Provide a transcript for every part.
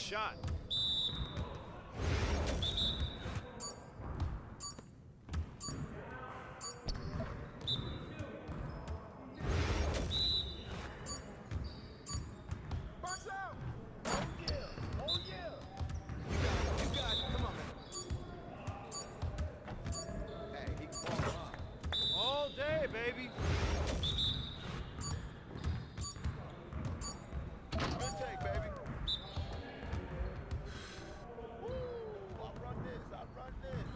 shot. Box out! Oh yeah! Oh yeah! You got it. Come on, man. Hey, he can ball up. All day, baby. Good take, baby. Woo! I'll run this. I'll run this.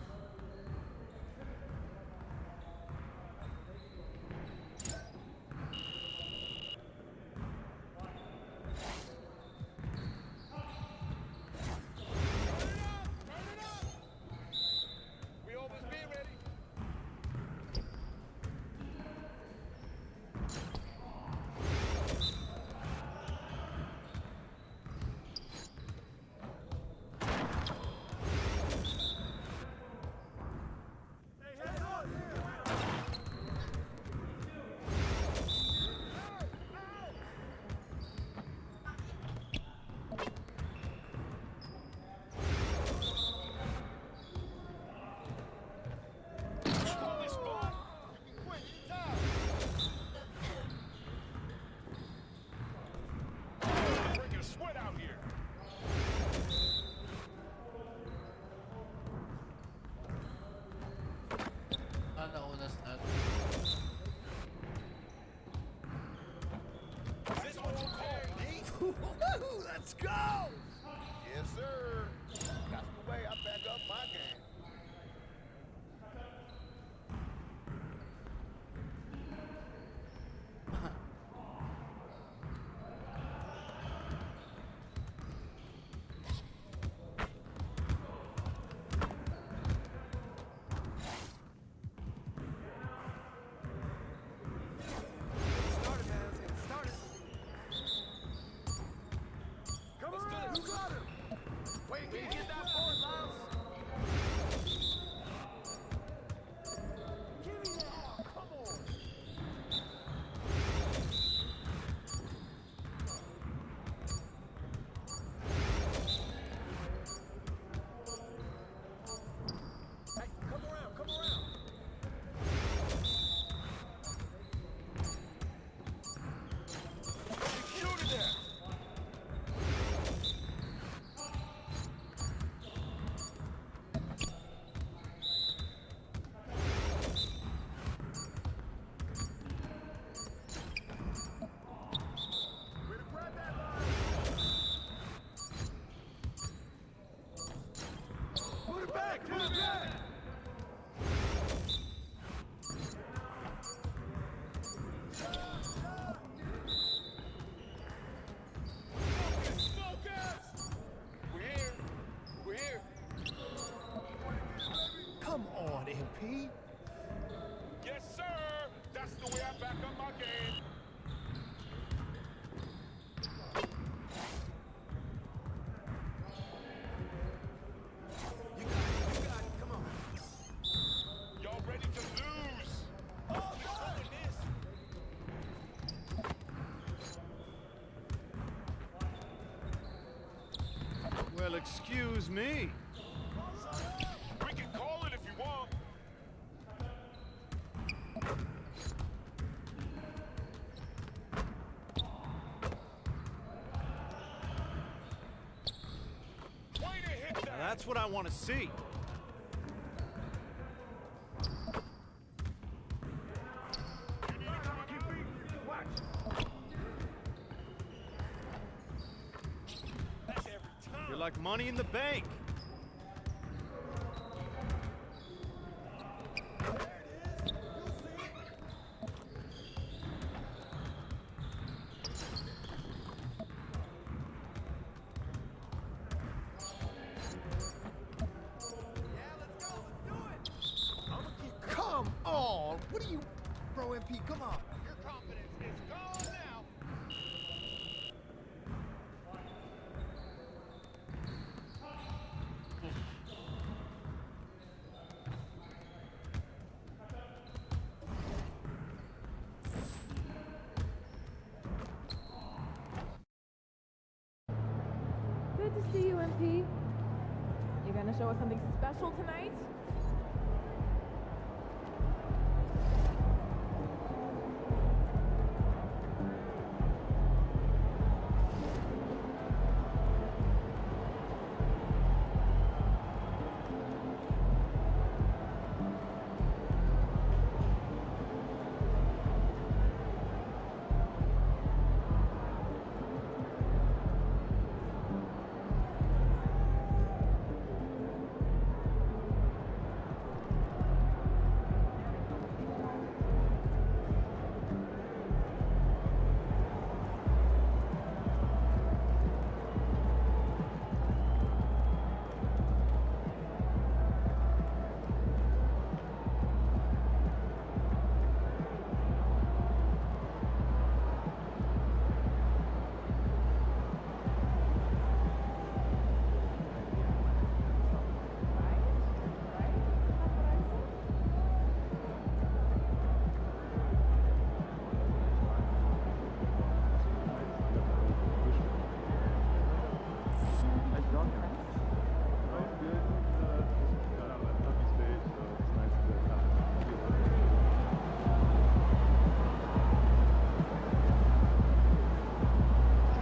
We always be ready. Sweat out here. Nauna snag. Is this what you call me? Let's go! Yes, sir. That's the way I back up my game. Started, man. Let's get it started. Come around. You got him. Wait, can you get that forward, Lyles? Give me that. Oh, come on. Hey, come around. Come around. Shoot it there. Way to grab that line. Put it back. Put it back. Focus! We're here. We're here. Come on, MP. Yes, sir. That's the way I back up my game. You got it. You got it. Come on. Y'all ready to lose? Oh, God. Well, excuse me. We can call it if you want. Way to hit that. Now, that's what I want to see. You need to come and get beat. Watch. That's every time. You're like money in the bank. Come on! What are you, bro? MP, come on! Your confidence is gone now. Good to to see you, MP. You gonna show us something special tonight?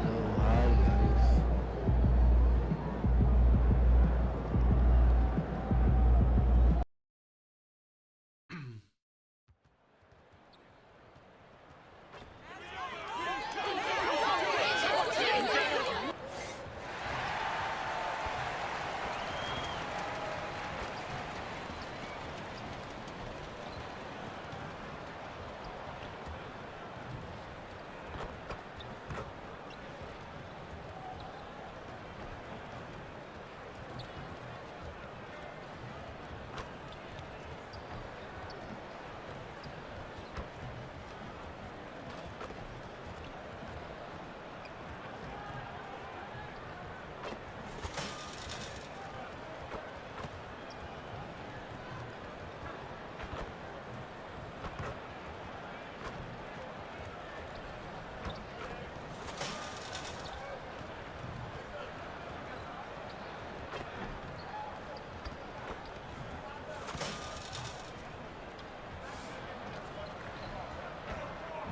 Hello, hi guys.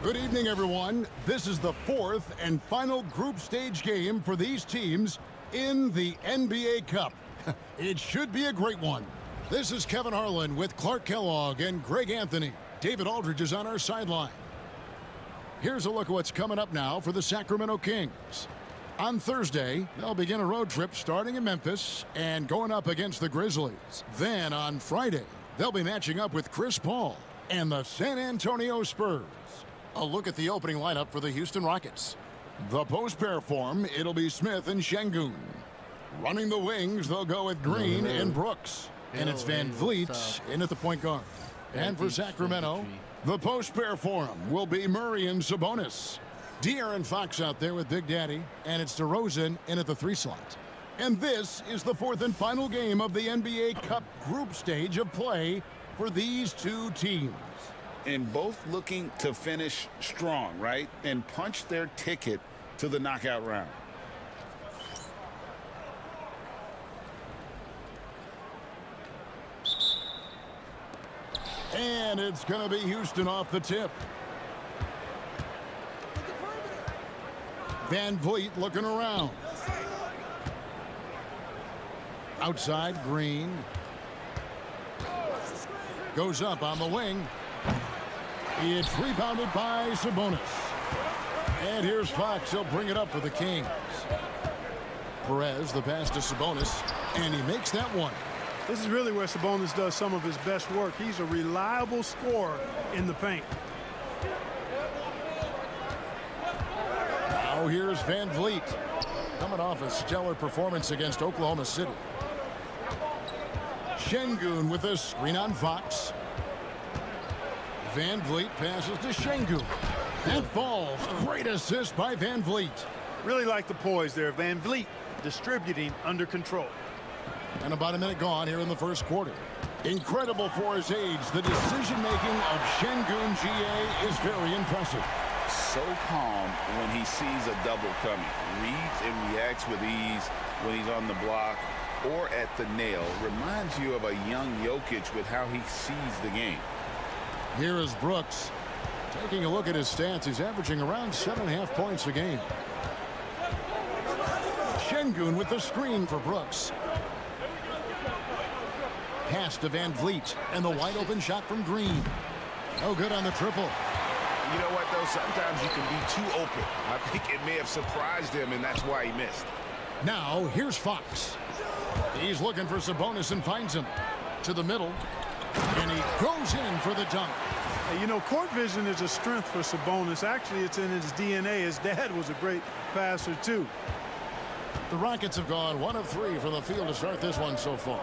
Good evening, everyone. This is the fourth and final group stage game for these teams in the NBA Cup. It should be a great one. This is Kevin Harlan with Clark Kellogg and Greg Anthony. David Aldridge is on our sideline. Here's a look at what's coming up now for the Sacramento Kings. On Thursday, they'll begin a road trip starting in Memphis and going up against the Grizzlies. Then on Friday, they'll be matching up with Chris Paul and the San Antonio Spurs. A look at the opening lineup for the Houston Rockets. The post-pair form, it'll be Smith and Şengün. Running the wings, they'll go with Green and Brooks. And it's Van Vliet in at the point guard. And for Sacramento, the post-pair form will be Murray and Sabonis. De'Aaron Fox out there with Big Daddy, and it's DeRozan in at the 3 slot. And this is the fourth and final game of the NBA Cup group stage of play for these two teams. And both looking to finish strong, right? And punch their ticket to the knockout round. And it's going to be Houston off the tip. Van Vliet looking around. Outside, Green. Goes up on the wing. It's rebounded by Sabonis. And here's Fox. He'll bring it up for the Kings. Perez, the pass to Sabonis. And he makes that one. This is really where Sabonis does some of his best work. He's a reliable scorer in the paint. Now here's Van Vliet. Coming off a stellar performance against Oklahoma City. Şengün with a screen on Fox. Van Vliet passes to Şengün. That falls. Great assist by Van Vliet. Really like the poise there. Van Vliet distributing under control. And about a minute gone here in the first quarter. Incredible for his age. The decision-making of Şengün GA is very impressive. So calm when he sees a double coming. Reads and reacts with ease. when he's on the block or at the nail. Reminds you of a young Jokic with how he sees the game. Here is Brooks. Taking a look at his stats, he's averaging around 7.5 points a game. Şengün with the screen for Brooks. Pass to Van Vliet, and the wide open shot from Green. No good on the triple. You know what, though? Sometimes you can be too open. I think it may have surprised him, and that's why he missed. Now, here's Fox. He's looking for Sabonis and finds him. To the middle, and he goes in for the dunk. You know, court vision is a strength for Sabonis. Actually, it's in his DNA. His dad was a great passer, too. The Rockets have gone 1 of 3 from the field to start this one so far.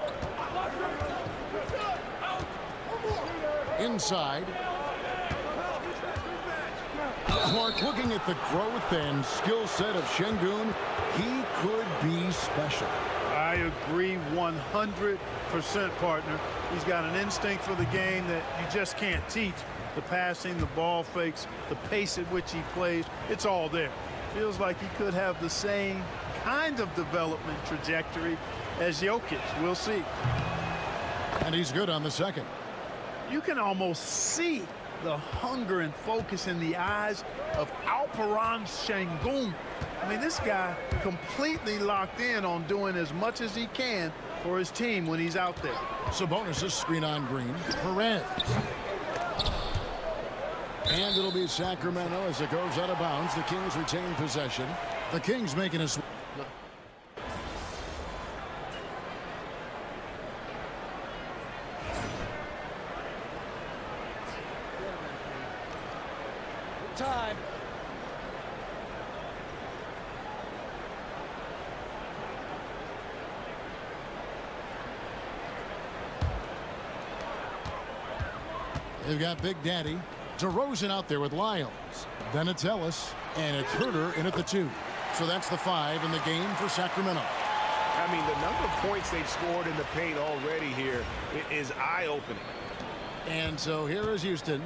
Inside. Clark looking at the growth and skill set of Şengün. He could be special. I agree 100%, partner. He's got an instinct for the game that you just can't teach. The passing, the ball fakes, the pace at which he plays, it's all there. Feels like he could have the same kind of development trajectory as Jokic. We'll see. And he's good on the second. You can almost see the hunger and focus in the eyes of Alperen Şengün. I mean, this guy completely locked in on doing as much as he can for his team when he's out there. Sabonis' screen on Green. Perez. And it'll be Sacramento as it goes out of bounds. The Kings retain possession. The Kings making a switch. Time. They've got Big Daddy. DeRozan out there with Lyles. Then it's Ellis. And it's Herter in at the 2. So that's the 5 in the game for Sacramento. I mean, the number of points they've scored in the paint already here is eye-opening. And so here is Houston.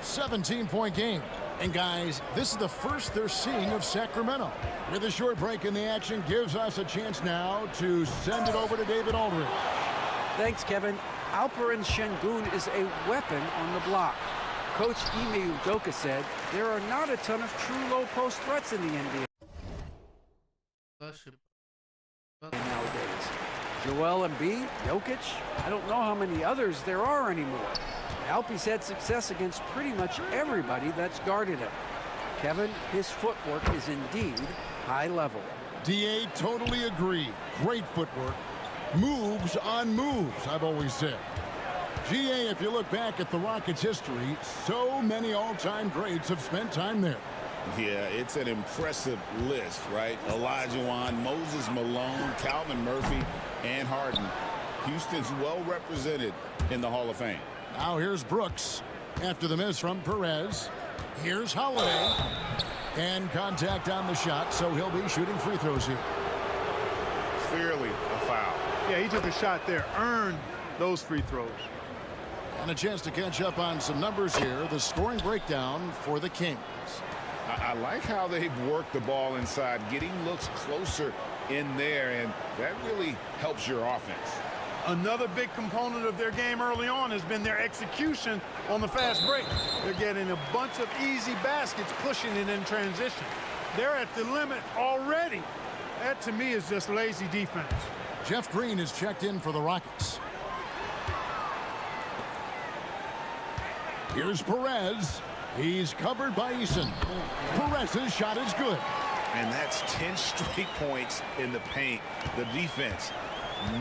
17-point game. And guys, this is the first they're seeing of Sacramento. With a short break in the action, gives us a chance now to send it over to David Aldridge. Thanks, Kevin. Alperen Şengün is a weapon on the block. Coach Ime Udoka said there are not a ton of true low-post threats in the NBA nowadays. Joel Embiid, Jokic, I don't know how many others there are anymore. Alpe's had success against pretty much everybody that's guarded him. Kevin, his footwork is indeed high level. DA, totally agree. Great footwork. Moves on moves, I've always said. GA, if you look back at the Rockets' history, so many all-time greats have spent time there. Yeah, it's an impressive list, right? Olajuwon, Moses Malone, Calvin Murphy, and Harden. Houston's well represented in the Hall of Fame. Now here's Brooks after the miss from Perez. Here's Holiday. And contact on the shot, so he'll be shooting free throws here. Clearly a foul. Yeah, he took a shot there, earned those free throws. And a chance to catch up on some numbers here. The scoring breakdown for the Kings. I like how they've worked the ball inside, getting looks closer in there, and that really helps your offense. Another big component of their game early on has been their execution on the fast break. They're getting a bunch of easy baskets, pushing it in transition. They're at the limit already. That, to me, is just lazy defense. Jeff Green is checked in for the Rockets. Here's Perez. He's covered by Eason. Perez's shot is good. And that's 10 straight points in the paint. The defense,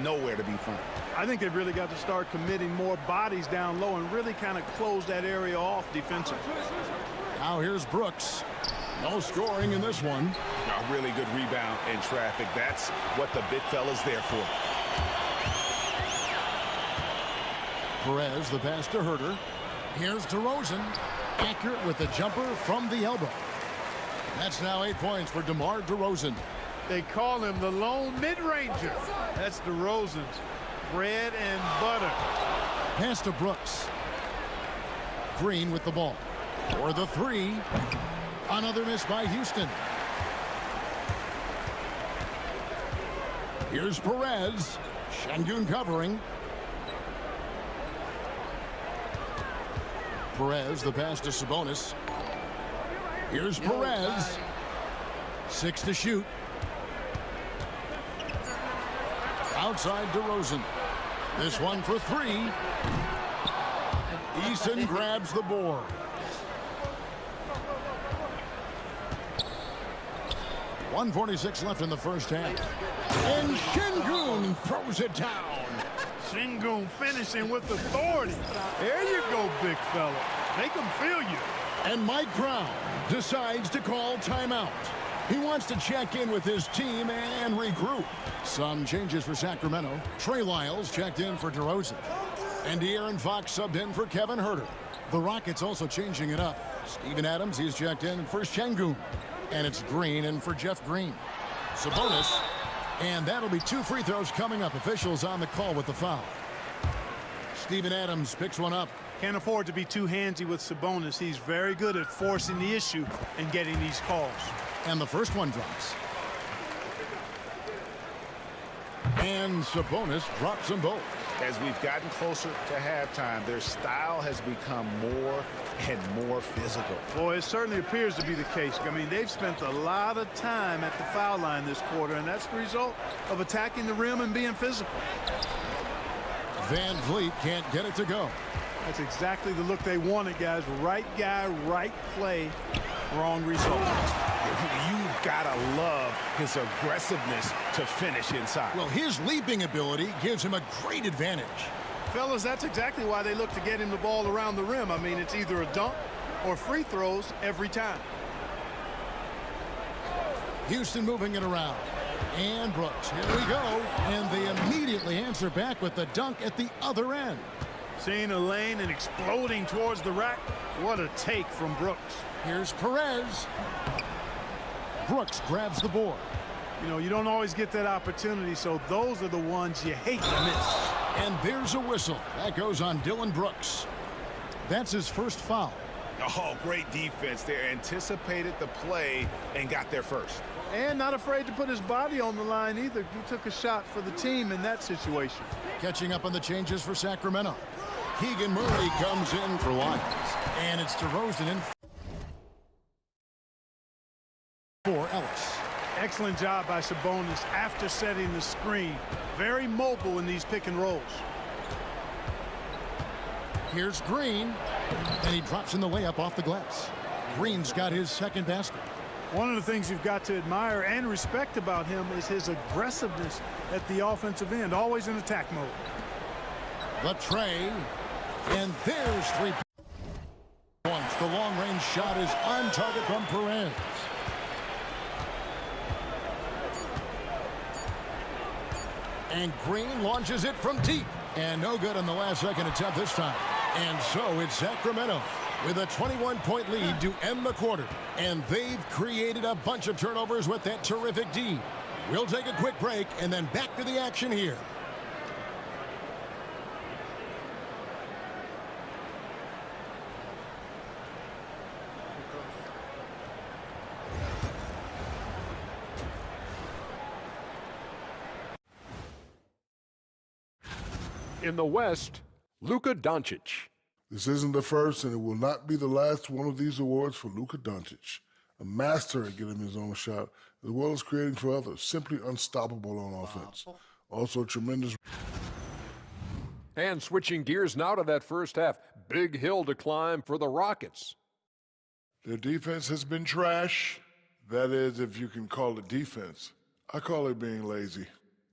nowhere to be found. I think they've really got to start committing more bodies down low and really kind of close that area off defensively. Now here's Brooks. No scoring in this one. A really good rebound in traffic. That's what the big fella's there for. Perez, the pass to Herter. Here's DeRozan. Accurate with the jumper from the elbow. That's now 8 points for DeMar DeRozan. They call him the lone mid-ranger. That's DeRozan's bread and butter. Pass to Brooks. Green with the ball. For the 3. Another miss by Houston. Here's Perez. Şengün covering. Perez, the pass to Sabonis. Here's Perez. 6 to shoot. Outside DeRozan. This one for 3. Eason grabs the board. .146 left in the first half. And Şengün throws it down. Şengün finishing with authority. There you go, big fella. Make them feel you. And Mike Brown decides to call timeout. He wants to check in with his team and regroup. Some changes for Sacramento. Trey Lyles checked in for DeRozan. And De'Aaron Fox subbed in for Kevin Huerter. The Rockets also changing it up. Steven Adams, he's checked in for Şengün. And it's Green in for Jeff Green. Sabonis. And that'll be 2 free throws coming up. Officials on the call with the foul. Steven Adams picks one up. Can't afford to be too handsy with Sabonis. He's very good at forcing the issue and getting these calls. And the first one drops. And Sabonis drops them both. As we've gotten closer to halftime, their style has become more and more physical. Boy, it certainly appears to be the case. I mean, they've spent a lot of time at the foul line this quarter, and that's the result of attacking the rim and being physical. Van Vliet can't get it to go. That's exactly the look they wanted, guys. Right guy, right play, wrong result. You've got to love his aggressiveness to finish inside. Well, his leaping ability gives him a great advantage. Fellas, that's exactly why they look to get him the ball around the rim. I mean, it's either a dunk or free throws every time. Houston moving it around. And Brooks, here we go. And they immediately answer back with the dunk at the other end. Seeing a lane and exploding towards the rack. What a take from Brooks. Here's Perez. Brooks grabs the board. You know, you don't always get that opportunity, so those are the ones you hate to miss. And there's a whistle. That goes on Dillon Brooks. That's his first foul. Oh, great defense there. Anticipated the play and got there first. And not afraid to put his body on the line either. He took a shot for the team in that situation. Catching up on the changes for Sacramento. Keegan Murray comes in for Lyles. And it's DeRozan in for Ellis. Excellent job by Sabonis after setting the screen. Very mobile in these pick and rolls. Here's Green. And he drops in the layup off the glass. Green's got his second basket. One of the things you've got to admire and respect about him is his aggressiveness at the offensive end, always in attack mode. The tray. And there's 3 points. The long-range shot is on target from Perez. And Green launches it from deep. And no good on the last-second attempt this time. And so it's Sacramento with a 21-point lead to end the quarter. And they've created a bunch of turnovers with that terrific D. We'll take a quick break and then back to the action here. In the West, Luka Doncic. This isn't the first, and it will not be the last one of these awards for Luka Doncic. A master at getting his own shot, as well as creating for others. Simply unstoppable on offense. Also tremendous. And switching gears now to that first half. Big hill to climb for the Rockets. Their defense has been trash. That is, if you can call it defense. I call it being lazy.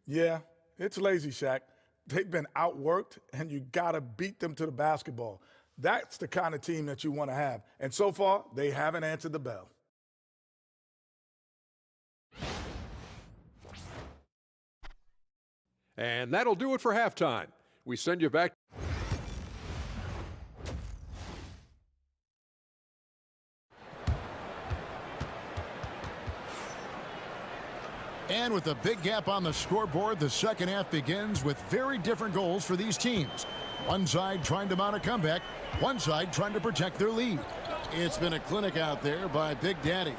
Yeah, it's lazy, Shaq. They've been outworked, and you got to beat them to the basketball. That's the kind of team that you want to have. And so far, they haven't answered the bell. And that'll do it for halftime. We send you back. And with a big gap on the scoreboard, the second half begins with very different goals for these teams. One side trying to mount a comeback, one side trying to protect their lead. It's been a clinic out there by Big Daddy.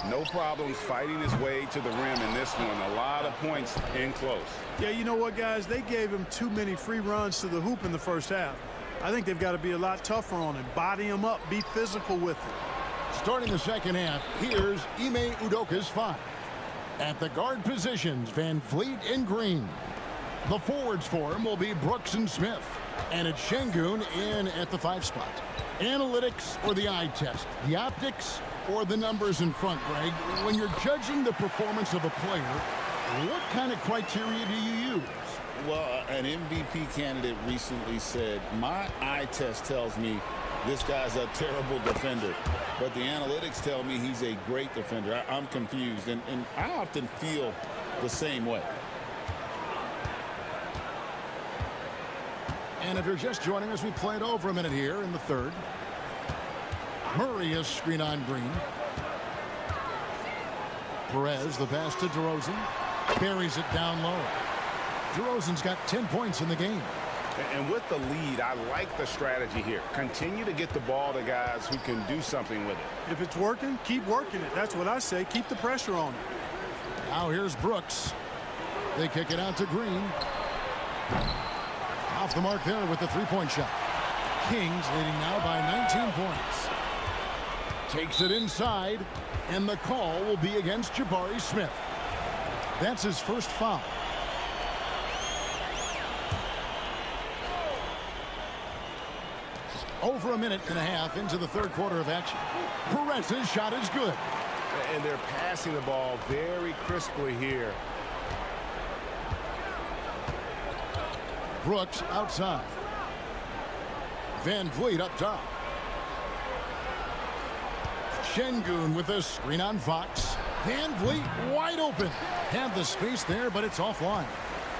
No problems fighting his way to the rim in this one. A lot of points in close. Yeah, you know what, guys? They gave him too many free runs to the hoop in the first half. I think they've got to be a lot tougher on him. Body him up. Be physical with him. Starting the second half, here's Ime Udoka's 5. At the guard positions, Van Vliet and Green. The forwards for him will be Brooks and Smith. And it's Şengün in at the 5 spot. Analytics or the eye test? The optics or the numbers in front, Greg? When you're judging the performance of a player, what kind of criteria do you use? Well, an MVP candidate recently said, my eye test tells me this guy's a terrible defender, but the analytics tell me he's a great defender. I'm confused, and I often feel the same way. And if you're just joining us, we played over a minute here in the third. Murray is screen on Green. Perez, the pass to DeRozan. Buries it down low. DeRozan's got 10 points in the game. And with the lead, I like the strategy here. Continue to get the ball to guys who can do something with it. If it's working, keep working it. That's what I say. Keep the pressure on it. Now here's Brooks. They kick it out to Green. Off the mark there with the three-point shot. Kings leading now by 19 points. Takes it inside, and the call will be against Jabari Smith. That's his first foul. Over a minute and a half into the third quarter of action. Perez's shot is good. And they're passing the ball very crisply here. Brooks outside. Van Vliet up top. Şengün with a screen on Fox. Van Vliet wide open. Had the space there, but it's offline.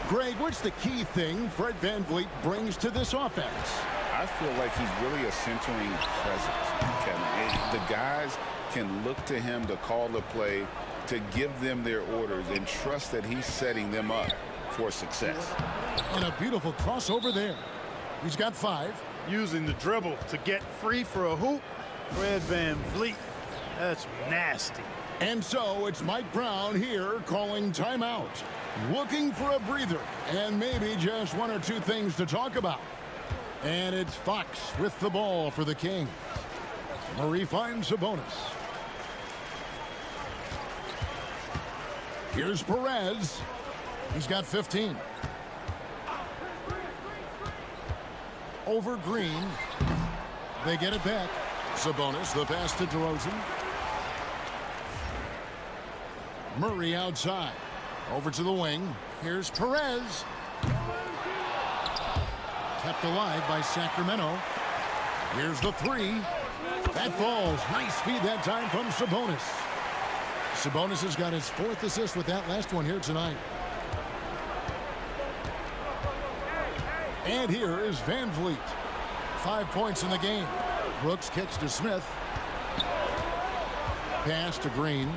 Greg, what's the key thing Fred Van Vliet brings to this offense? I feel like he's really a centering presence, Kevin. The guys can look to him to call the play, to give them their orders, and trust that he's setting them up for success. And a beautiful crossover there. He's got 5. Using the dribble to get free for a hoop. Fred Van Vliet. That's nasty. And so it's Mike Brown here calling timeout. Looking for a breather and maybe just one or two things to talk about. And it's Fox with the ball for the Kings. Murray finds Sabonis. Here's Perez. He's got 15. Over Green. They get it back. Sabonis, the pass to DeRozan. Murray outside. Over to the wing. Here's Perez. Kept alive by Sacramento. Here's the 3. That falls. Nice feed that time from Sabonis. Sabonis has got his 4th assist with that last one here tonight. And here is Van Vliet. 5 points in the game. Brooks kicks to Smith. Pass to Green.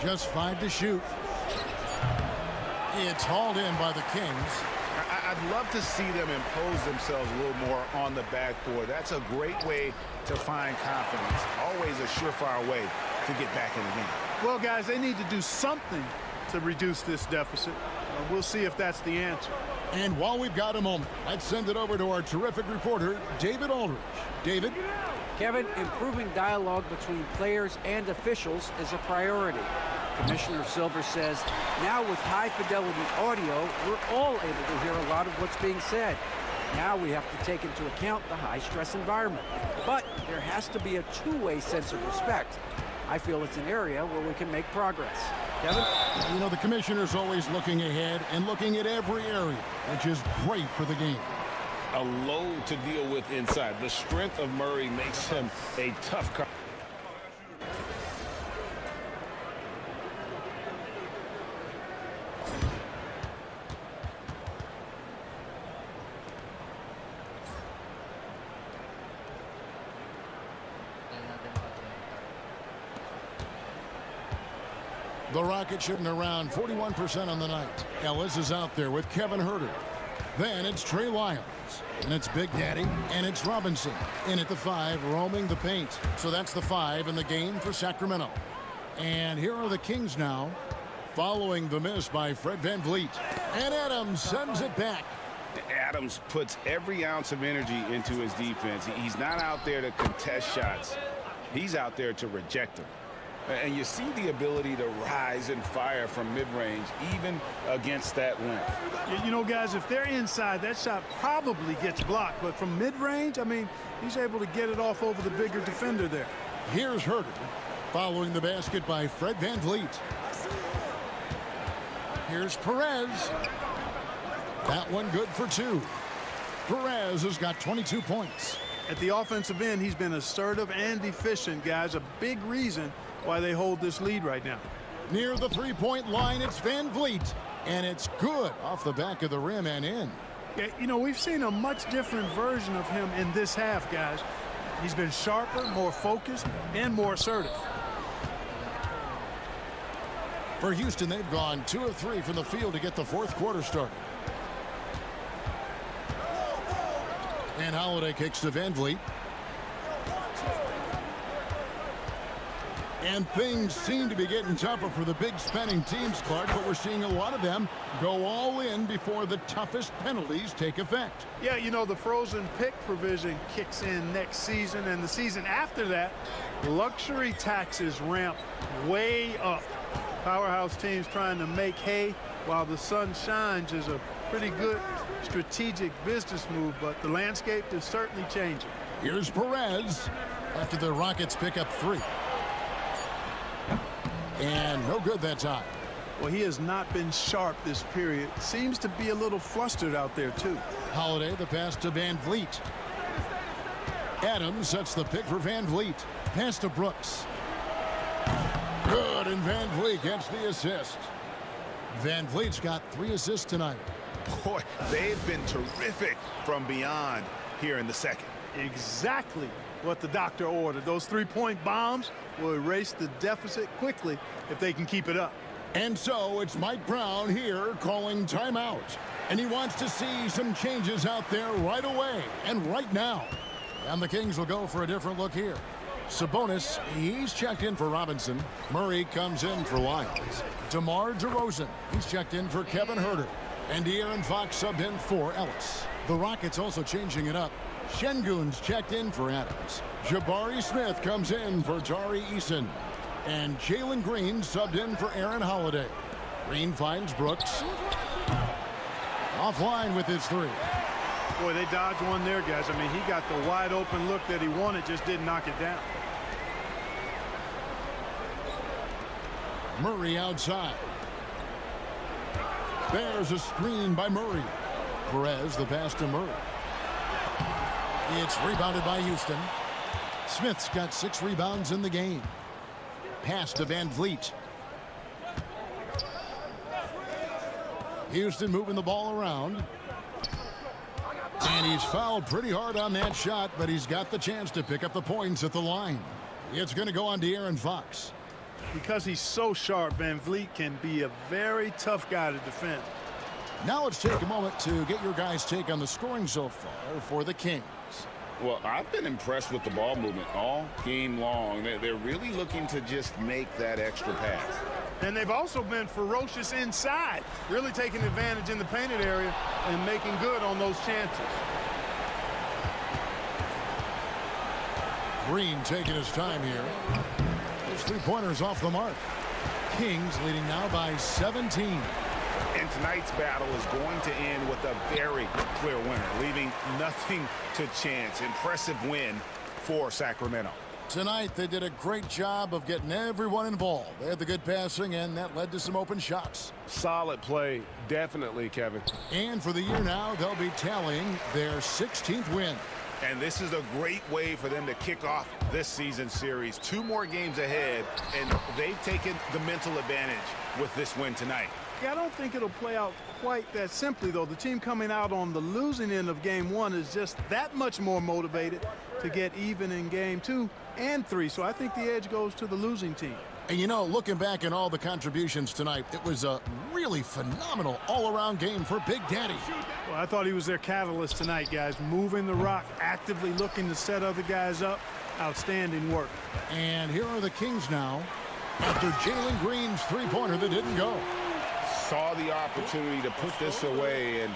Just 5 to shoot. It's hauled in by the Kings. I'd love to see them impose themselves a little more on the backboard. That's a great way to find confidence. Always a surefire way to get back in the game. Well, guys, they need to do something to reduce this deficit. We'll see if that's the answer. And while we've got a moment, let's send it over to our terrific reporter, David Aldridge. David? Kevin, improving dialogue between players and officials is a priority. Commissioner Silver says, now with high-fidelity audio, we're all able to hear a lot of what's being said. Now we have to take into account the high-stress environment. But there has to be a two-way sense of respect. I feel it's an area where we can make progress. Kevin? You know, the commissioner's always looking ahead and looking at every area, which is great for the game. A load to deal with inside. The strength of Murray makes him a tough guy. The Rockets shooting around 41% on the night. Ellis is out there with Kevin Huerter. Then it's Trey Lyles. And it's Big Daddy. And it's Robinson. In at the 5, roaming the paint. So that's the 5 in the game for Sacramento. And here are the Kings now, following the miss by Fred VanVleet. And Adams sends it back. Adams puts every ounce of energy into his defense. He's not out there to contest shots. He's out there to reject them. And you see the ability to rise and fire from mid-range, even against that length. You know, guys, if they're inside, that shot probably gets blocked. But from mid-range, I mean, he's able to get it off over the bigger defender there. Here's Herter, following the basket by Fred VanVleet. Here's Perez. That one good for 2. Perez has got 22 points. At the offensive end, he's been assertive and efficient, guys. A big reason why they hold this lead right now. Near the three-point line, it's VanVleet. And it's good off the back of the rim and in. Yeah, you know, we've seen a much different version of him in this half, guys. He's been sharper, more focused, and more assertive. For Houston, they've gone 2 of 3 from the field to get the fourth quarter started. And Holiday kicks to VanVleet. And things seem to be getting tougher for the big spending teams, Clark, but we're seeing a lot of them go all in before the toughest penalties take effect. Yeah, you know, the frozen pick provision kicks in next season, and the season after that, luxury taxes ramp way up. Powerhouse teams trying to make hay while the sun shines is a pretty good strategic business move, but the landscape is certainly changing. Here's Perez after the Rockets pick up 3. And no good that time. Well, he has not been sharp this period. Seems to be a little flustered out there, too. Holiday, the pass to VanVleet. Adams sets the pick for VanVleet. Pass to Brooks. Good, and VanVleet gets the assist. VanVleet's got 3 assists tonight. Boy, they've been terrific from beyond here in the second. Exactly what the doctor ordered. Those 3-point bombs will erase the deficit quickly if they can keep it up. And so it's Mike Brown here calling timeout. And he wants to see some changes out there right away and right now. And the Kings will go for a different look here. Sabonis, he's checked in for Robinson. Murray comes in for Lyles. DeMar DeRozan, he's checked in for Kevin Herter. And De'Aaron Fox subbed in for Ellis. The Rockets also changing it up. Şengün's checked in for Adams. Jabari Smith comes in for Tari Eason. And Jalen Green subbed in for Aaron Holiday. Green finds Brooks. Offline with his 3. Boy, they dodged one there, guys. I mean, he got the wide open look that he wanted, just didn't knock it down. Murray outside. There's a screen by Murray. Perez the pass to Murray. It's rebounded by Houston. Smith's got 6 rebounds in the game. Pass to VanVleet. Houston moving the ball around. And he's fouled pretty hard on that shot, but he's got the chance to pick up the points at the line. It's going to go on De'Aaron Fox. Because he's so sharp, VanVleet can be a very tough guy to defend. Now let's take a moment to get your guys' take on the scoring so far for the Kings. Well, I've been impressed with the ball movement all game long. They're really looking to just make that extra pass. And they've also been ferocious inside, really taking advantage in the painted area and making good on those chances. Green taking his time here. Those 3-pointers off the mark. Kings leading now by 17. And tonight's battle is going to end with a very clear winner, leaving nothing to chance. Impressive win for Sacramento. Tonight, they did a great job of getting everyone involved. They had the good passing, and that led to some open shots. Solid play, definitely, Kevin. And for the year now, they'll be tallying their 16th win. And this is a great way for them to kick off this season series. 2 more games ahead, and they've taken the mental advantage with this win tonight. Yeah, I don't think it'll play out quite that simply, though. The team coming out on the losing end of game 1 is just that much more motivated to get even in game 2 and 3. So I think the edge goes to the losing team. And you know, looking back at all the contributions tonight, it was a really phenomenal all-around game for Big Daddy. Well, I thought he was their catalyst tonight, guys. Moving the rock, actively looking to set other guys up. Outstanding work. And here are the Kings now after Jalen Green's three-pointer that didn't go. Saw the opportunity to put this away and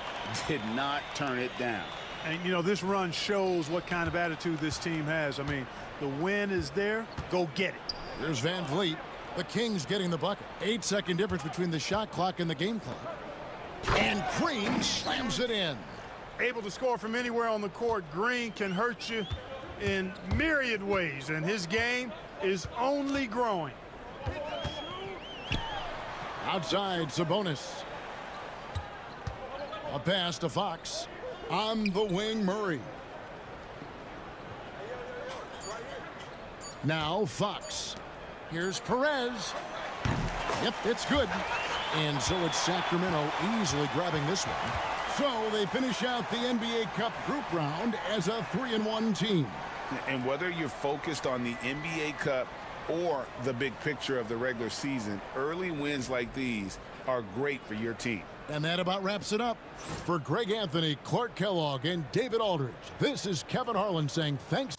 did not turn it down. And, you know, this run shows what kind of attitude this team has. I mean, the win is there. Go get it. Here's Van Vliet. The Kings getting the bucket. 8-second difference between the shot clock and the game clock. And Green slams it in. Able to score from anywhere on the court. Green can hurt you in myriad ways, and his game is only growing. Outside, Sabonis. A pass to Fox. On the wing, Murray. Now Fox. Here's Perez. Yep, it's good. And so it's Sacramento easily grabbing this one. So they finish out the NBA Cup group round as a 3-1 team. And whether you're focused on the NBA Cup or the big picture of the regular season, early wins like these are great for your team. And that about wraps it up. For Greg Anthony, Clark Kellogg, and David Aldridge, this is Kevin Harlan saying thanks.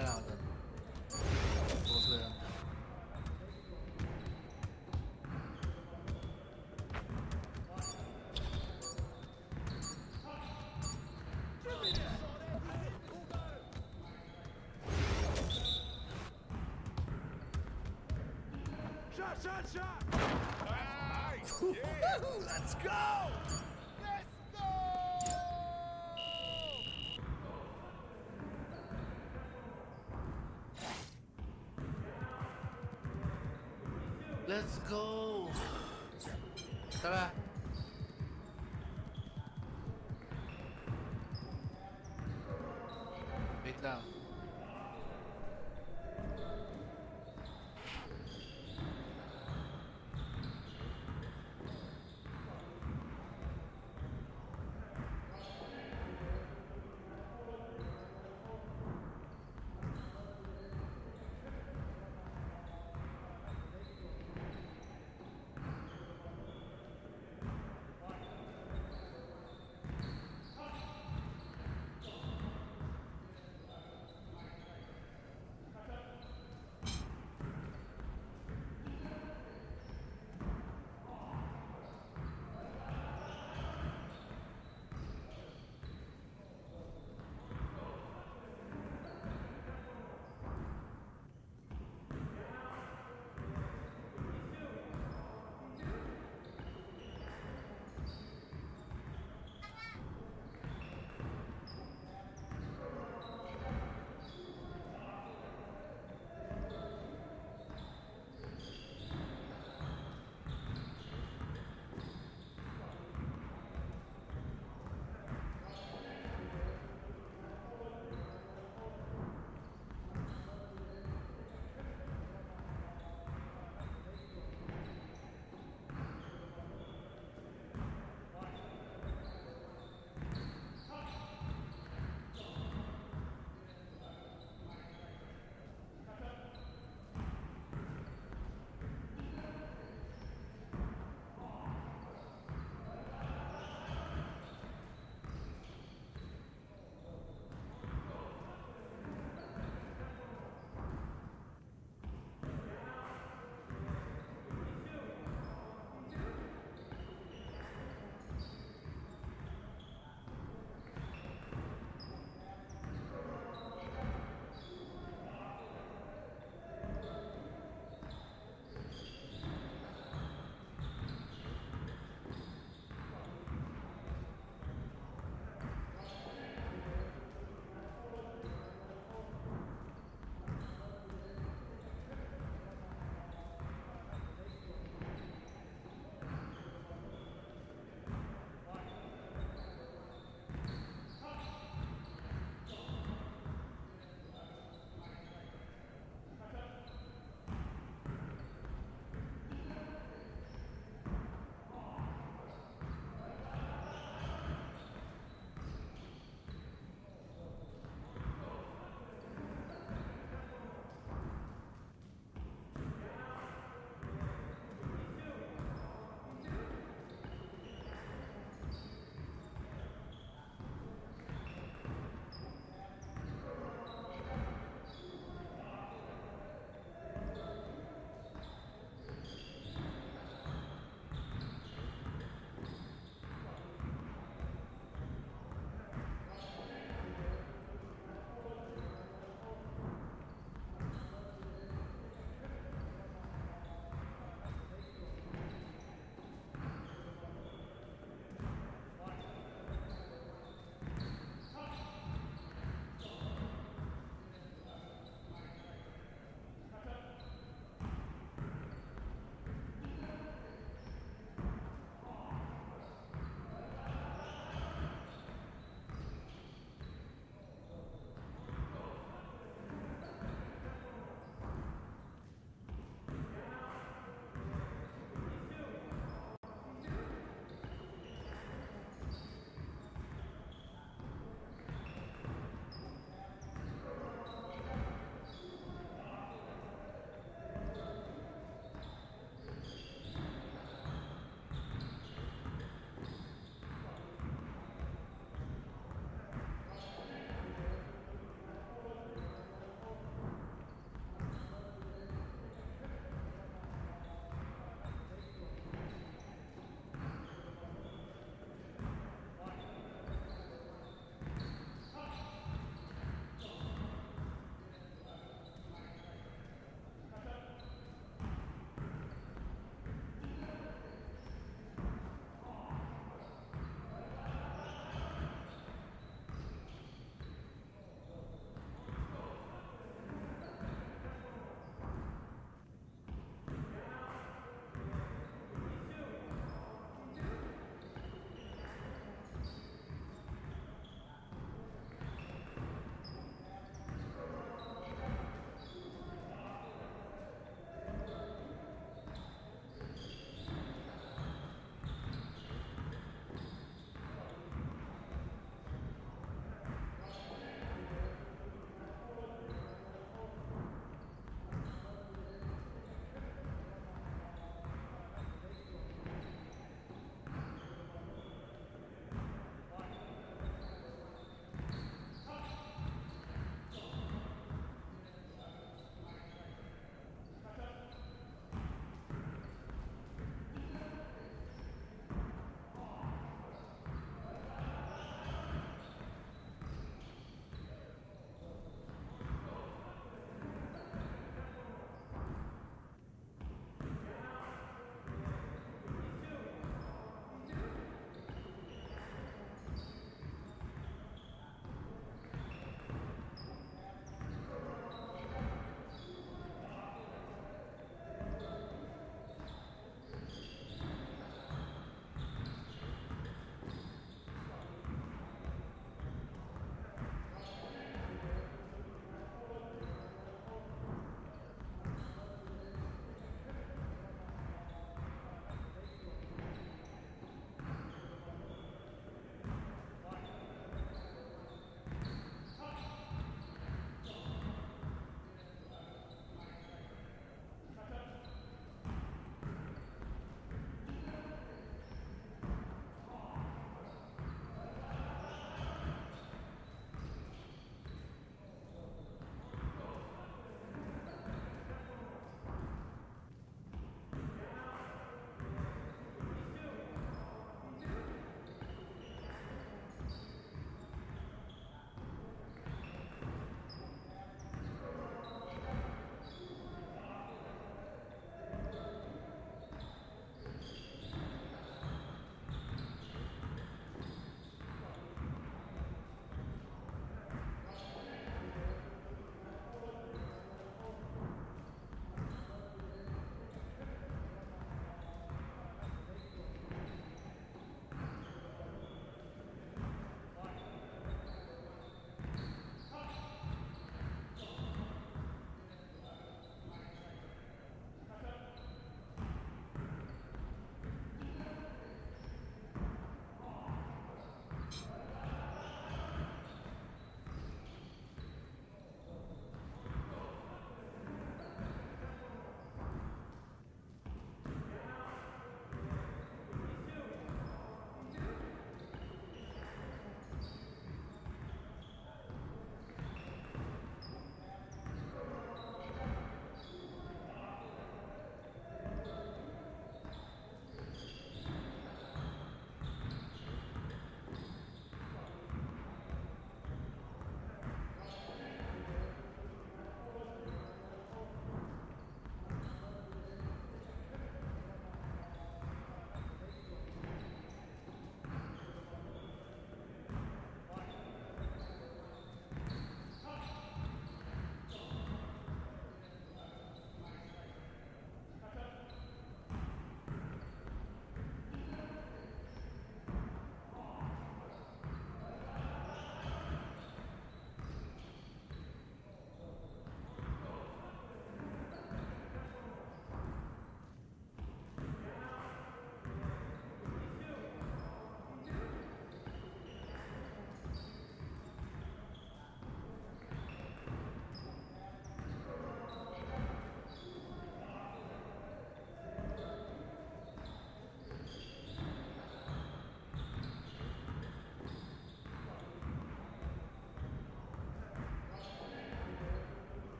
这样的，多岁了。Shot. Nice. Yeah. Let's go. Let's go，拜拜。Big down。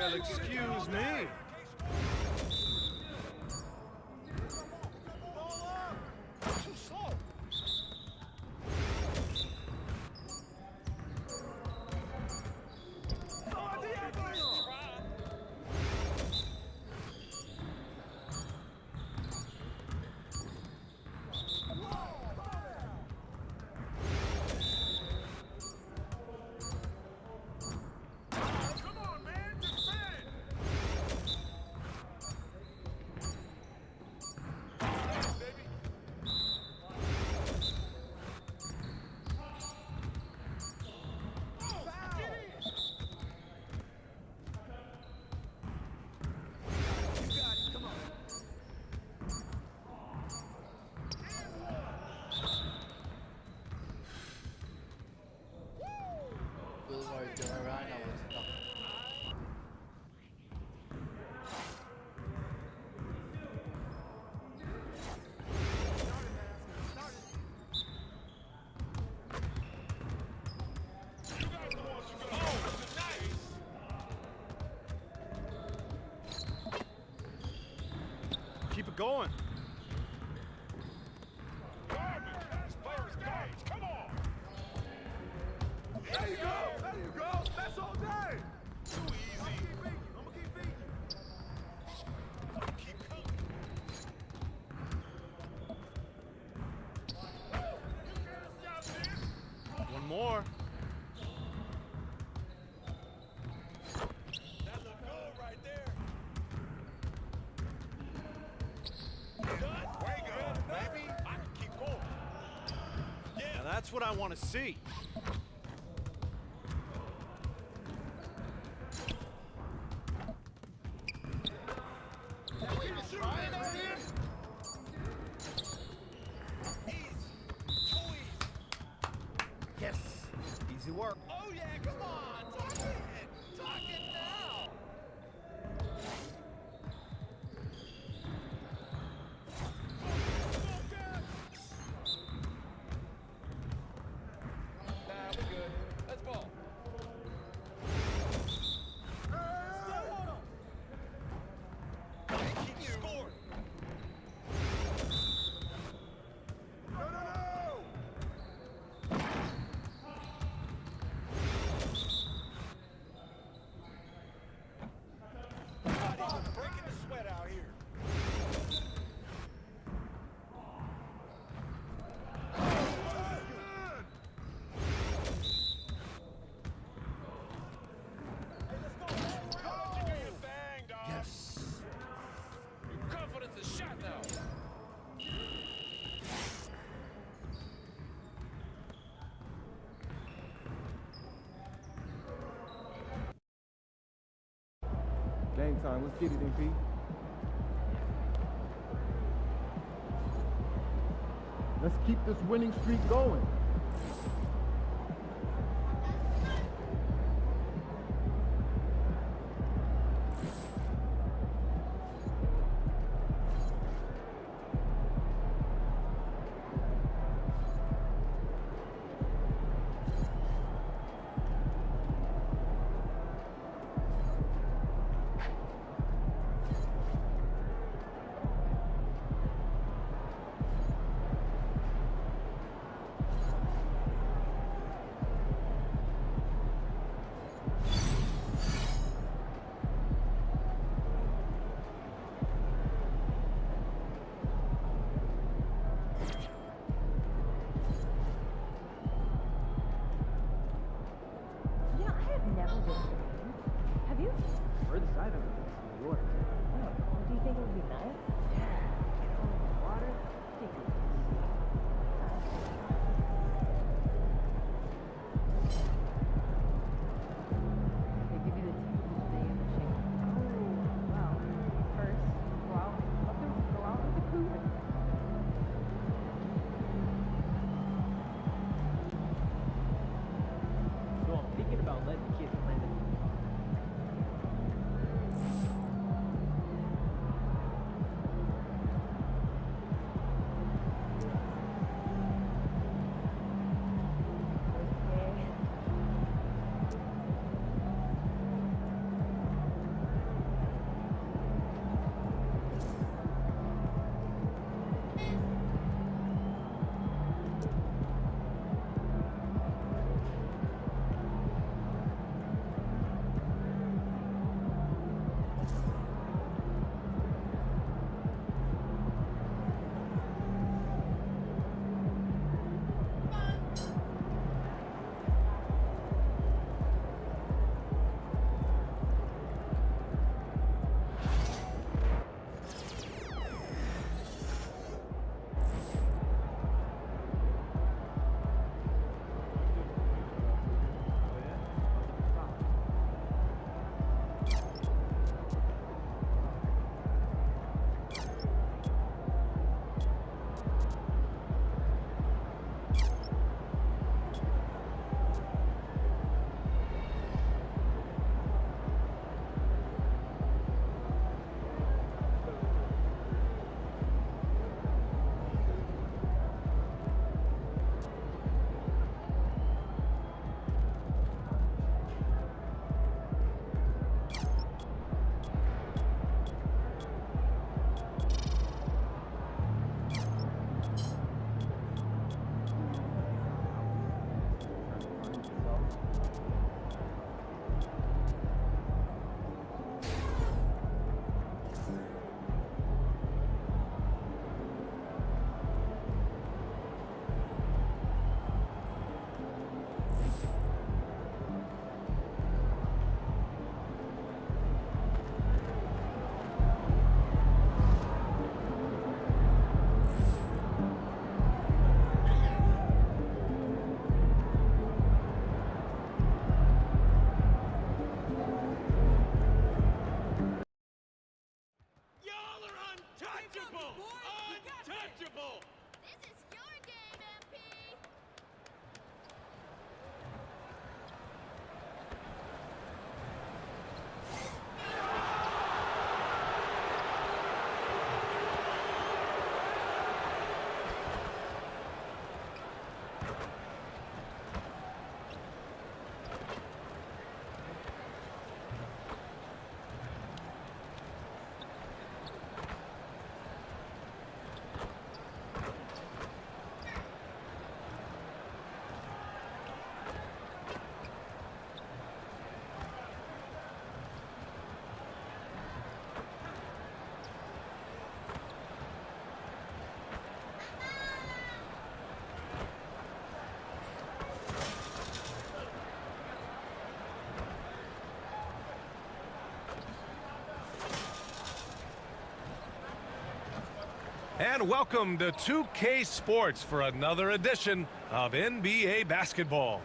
Well, excuse me. Keep it going. There you go. There you go. That's all day. Too easy. I'm gonna keep beating you. Keep coming. One more. That look good right there. Done. Way good, baby. I can keep going. Yeah, that's what I want to see. Yes. Easy work. Oh, yeah, come on. Talk it. Talk it now. Nah, we're good. Let's ball. Hey, keep scoring. No, no, no. Somebody's breaking the sweat out here. Yes. Confidence is shot now. Game time. Let's get it, MP. Let's keep this winning streak going. Untouchable! This is your game, MP. And welcome to 2K Sports for another edition of NBA basketball.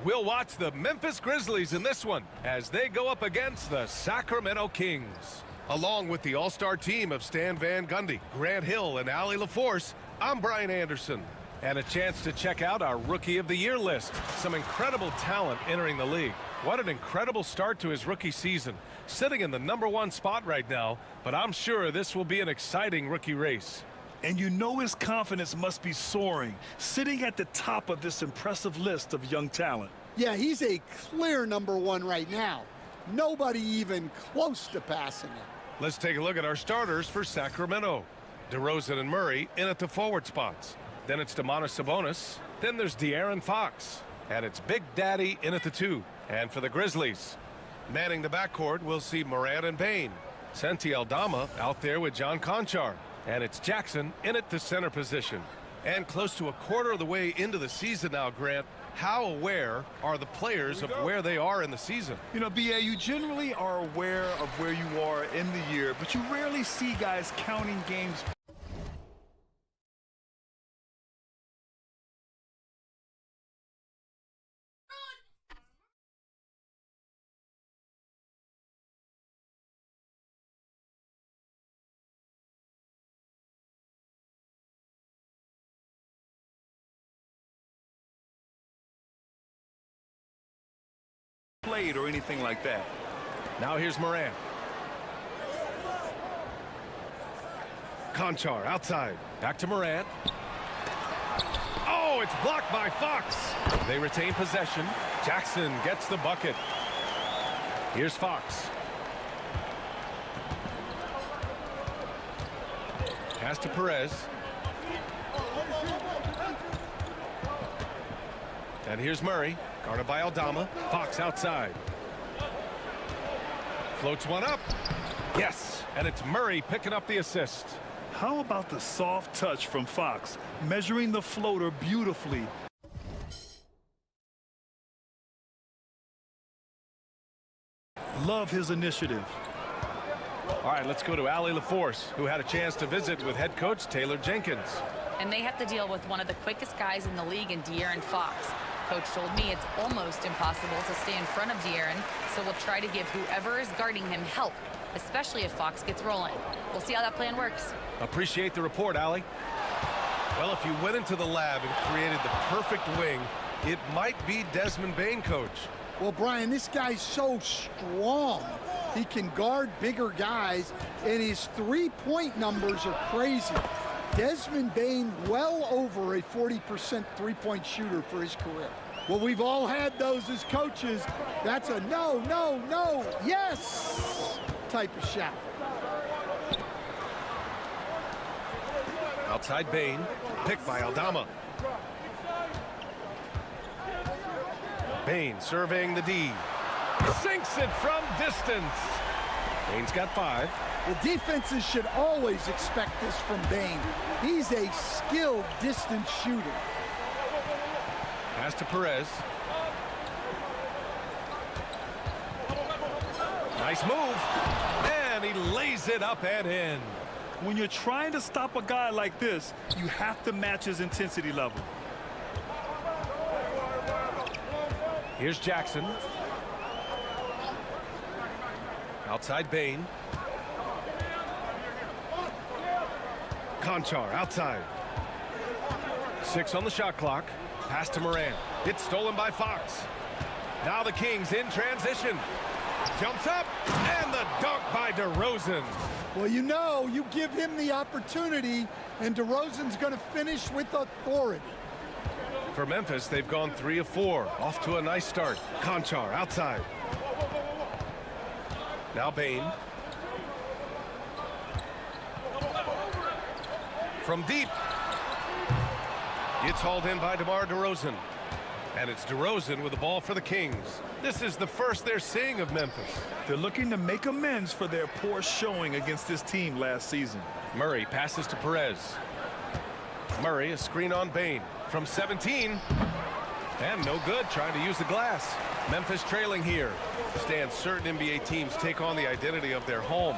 We'll watch the Memphis Grizzlies in this one as they go up against the Sacramento Kings. Along with the all-star team of Stan Van Gundy, Grant Hill, and Allie LaForce, I'm Brian Anderson. And a chance to check out our Rookie of the Year list. Some incredible talent entering the league. What an incredible start to his rookie season. Sitting in the #1 spot right now, but I'm sure this will be an exciting rookie race. And you know his confidence must be soaring, sitting at the top of this impressive list of young talent. Yeah, he's a clear #1 right now. Nobody even close to passing him. Let's take a look at our starters for Sacramento. DeRozan and Murray in at the forward spots. Then it's Domantas Sabonis. Then there's De'Aaron Fox. And it's Big Daddy in at the 2. And for the Grizzlies, manning the backcourt, we'll see Morant and Bane. Santi Aldama out there with John Conchar. And it's Jackson in at the center position. And close to a quarter of the way into the season now, Grant, how aware are the players of where they are in the season? You know, BA, you generally are aware of where you are in the year, but you rarely see guys counting games. Played or anything like that. Now here's Morant. Conchar outside. Back to Morant. Oh, it's blocked by Fox. They retain possession. Jackson gets the bucket. Here's Fox. Pass to Perez. And here's Murray. Guarded by Aldama. Fox outside. Floats one up. Yes, and it's Murray picking up the assist. How about the soft touch from Fox, measuring the floater beautifully. Love his initiative. All right, let's go to Allie LaForce, who had a chance to visit with head coach Taylor Jenkins. And they have to deal with one of the quickest guys in the league in De'Aaron Fox. Coach told me it's almost impossible to stay in front of De'Aaron, so we'll try to give whoever is guarding him help, especially if Fox gets rolling. We'll see how that plan works. Appreciate the report, Allie. Well, if you went into the lab and created the perfect wing, it might be Desmond Bane, coach. Well, Brian, this guy's so strong. He can guard bigger guys, and his three-point numbers are crazy. Desmond Bane, well over a 40% three-point shooter for his career. Well, we've all had those as coaches. That's a no, no, no, yes type of shot. Outside Bane, picked by Aldama. Bane surveying the D. Sinks it from distance. Bane's got 5. The defenses should always expect this from Bane. He's a skilled distance shooter. Pass to Perez. Nice move. And he lays it up and in. When you're trying to stop a guy like this, you have to match his intensity level. Here's Jackson. Outside Bane. Conchar outside. 6 on the shot clock. Pass to Morant. It's stolen by Fox. Now the Kings in transition. Jumps up, and the dunk by DeRozan. Well, you know, you give him the opportunity, and DeRozan's going to finish with authority. For Memphis, they've gone 3 of 4. Off to a nice start. Conchar outside. Now Bane. From deep. It's hauled in by DeMar DeRozan. And it's DeRozan with the ball for the Kings. This is the first they're seeing of Memphis. They're looking to make amends for their poor showing against this team last season. Murray passes to Perez. Murray, a screen on Bane. From 17. And no good, trying to use the glass. Memphis trailing here. Stan, certain NBA teams take on the identity of their home.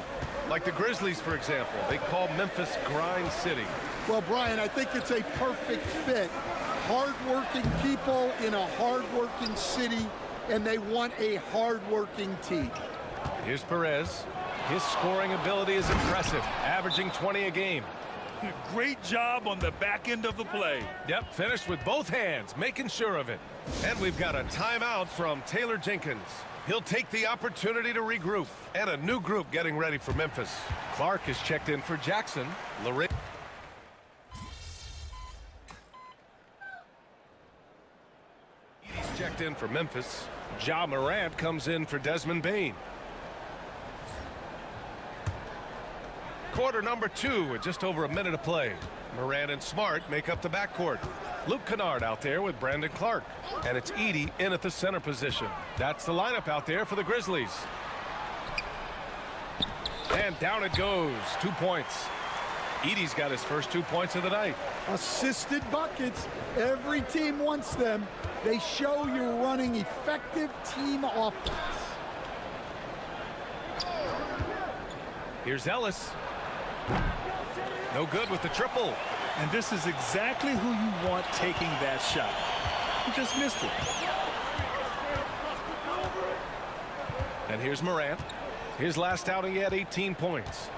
Like the Grizzlies, for example. They call Memphis Grind City. Well, Brian, I think it's a perfect fit. Hard-working people in a hard-working city, and they want a hard-working team. Here's Perez. His scoring ability is impressive, averaging 20 a game. Great job on the back end of the play. Yep, finished with both hands, making sure of it. And we've got a timeout from Taylor Jenkins. He'll take the opportunity to regroup. And a new group getting ready for Memphis. Clark is checked in for Jackson. Lorraine. He's checked in for Memphis. Ja Morant comes in for Desmond Bane. Quarter number 2 with just over a minute to play. Morant and Smart make up the backcourt. Luke Kennard out there with Brandon Clark. And it's Edey in at the center position. That's the lineup out there for the Grizzlies. And down it goes. 2 points. Edey's got his first 2 points of the night. Assisted buckets. Every team wants them. They show you're running effective team offense. Here's Ellis. No good with the triple. And this is exactly who you want taking that shot. He just missed it. And here's Morant. His last outing, he had 18 points.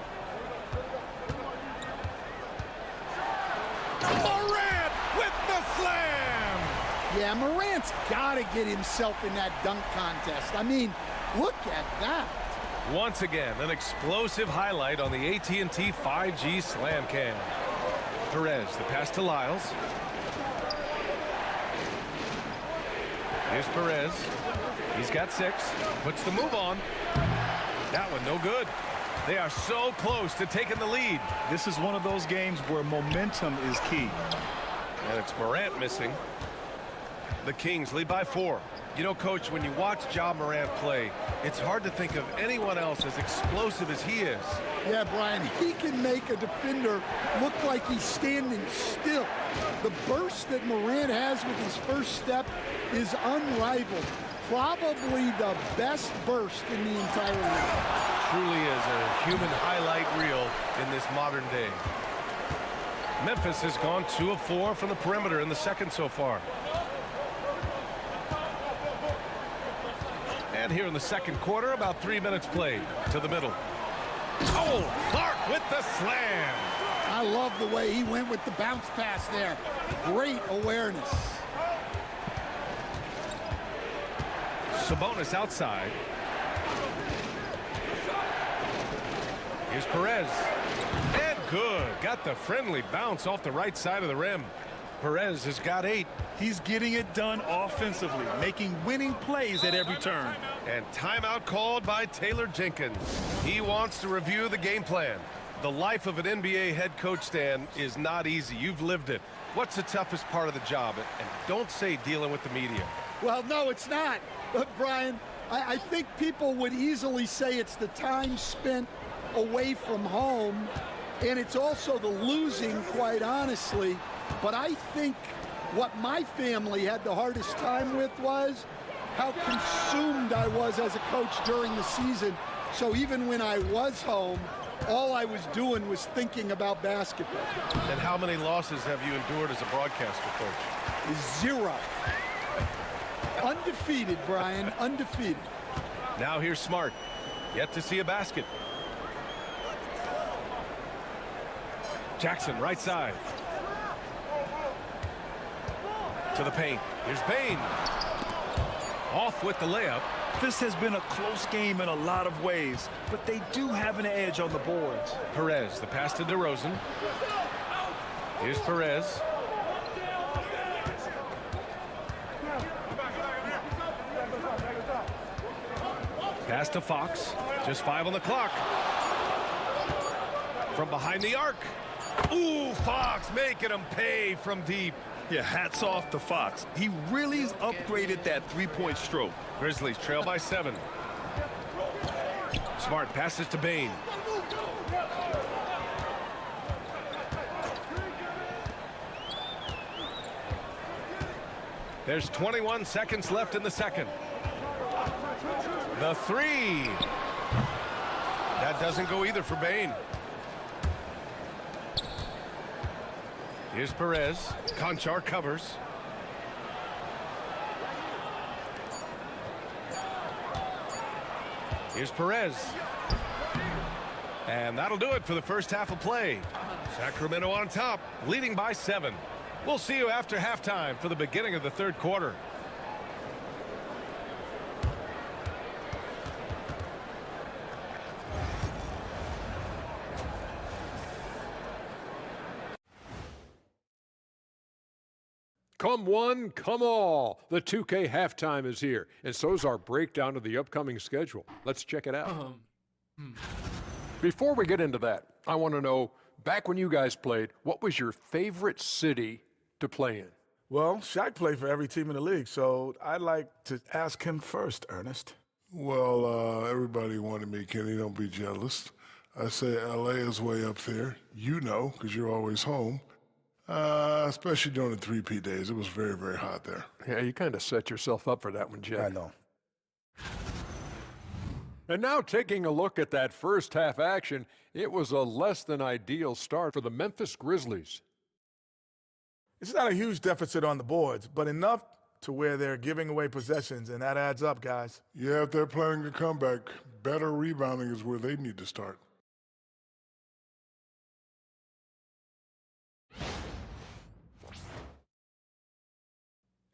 Morant with the slam! Yeah, Morant's got to get himself in that dunk contest. I mean, look at that. Once again, an explosive highlight on the AT&T 5G Slam Cam. Perez, the pass to Lyles. Here's Perez. He's got 6. Puts the move on. That one no good. They are so close to taking the lead. This is one of those games where momentum is key. And it's Morant missing. The Kings lead by 4. You know, Coach, when you watch Ja Morant play, it's hard to think of anyone else as explosive as he is. Yeah, Brian, he can make a defender look like he's standing still. The burst that Morant has with his first step is unrivaled. Probably the best burst in the entire league. Truly is a human highlight reel in this modern day. Memphis has gone 2 of 4 from the perimeter in the second so far. And here in the second quarter, about 3 minutes played. To the middle. Oh, Clark with the slam. I love the way he went with the bounce pass there. Great awareness. Sabonis outside. Here's Perez. And good. Got the friendly bounce off the right side of the rim. Perez has got 8. He's getting it done offensively, making winning plays at every turn. And timeout called by Taylor Jenkins. He wants to review the game plan. The life of an NBA head coach, Stan, is not easy. You've lived it. What's the toughest part of the job? And don't say dealing with the media. Well, no, it's not. But, Brian, I think people would easily say it's the time spent away from home, and it's also the losing, quite honestly. But I think what my family had the hardest time with was how consumed I was as a coach during the season. So even when I was home, all I was doing was thinking about basketball. And how many losses have you endured as a broadcaster, Coach? 0. Undefeated, Brian, undefeated. Now here's Smart. Yet to see a basket. Jackson, right side. To the paint. Here's Bane. Off with the layup. This has been a close game in a lot of ways, but they do have an edge on the boards. Perez, the pass to DeRozan. Here's Perez. Pass to Fox. Just 5 on the clock. From behind the arc. Ooh, Fox making him pay from deep. Yeah, hats off to Fox. He really's upgraded that three-point stroke. Grizzlies trail by 7. Smart passes to Bane. There's 21 seconds left in the second. The 3. That doesn't go either for Bane. Here's Perez. Conchar covers. Here's Perez. And that'll do it for the first half of play. Sacramento on top, leading by 7. We'll see you after halftime for the beginning of the third quarter. Come one, come all. The 2K halftime is here, and so's our breakdown of the upcoming schedule. Let's check it out. Before we get into that, I want to know, back when you guys played, what was your favorite city to play in? Well, Shaq played for every team in the league, so I'd like to ask him first, Ernest. Well, everybody wanted me, Kenny. Don't be jealous. I say L.A. is way up there. You know, because you're always home. Especially during the 3P days. It was very, very hot there. Yeah, you kind of set yourself up for that one, Jeff. I know. And now taking a look at that first half action, it was a less than ideal start for the Memphis Grizzlies. It's not a huge deficit on the boards, but enough to where they're giving away possessions, and that adds up, guys. Yeah, if they're planning a comeback, better rebounding is where they need to start.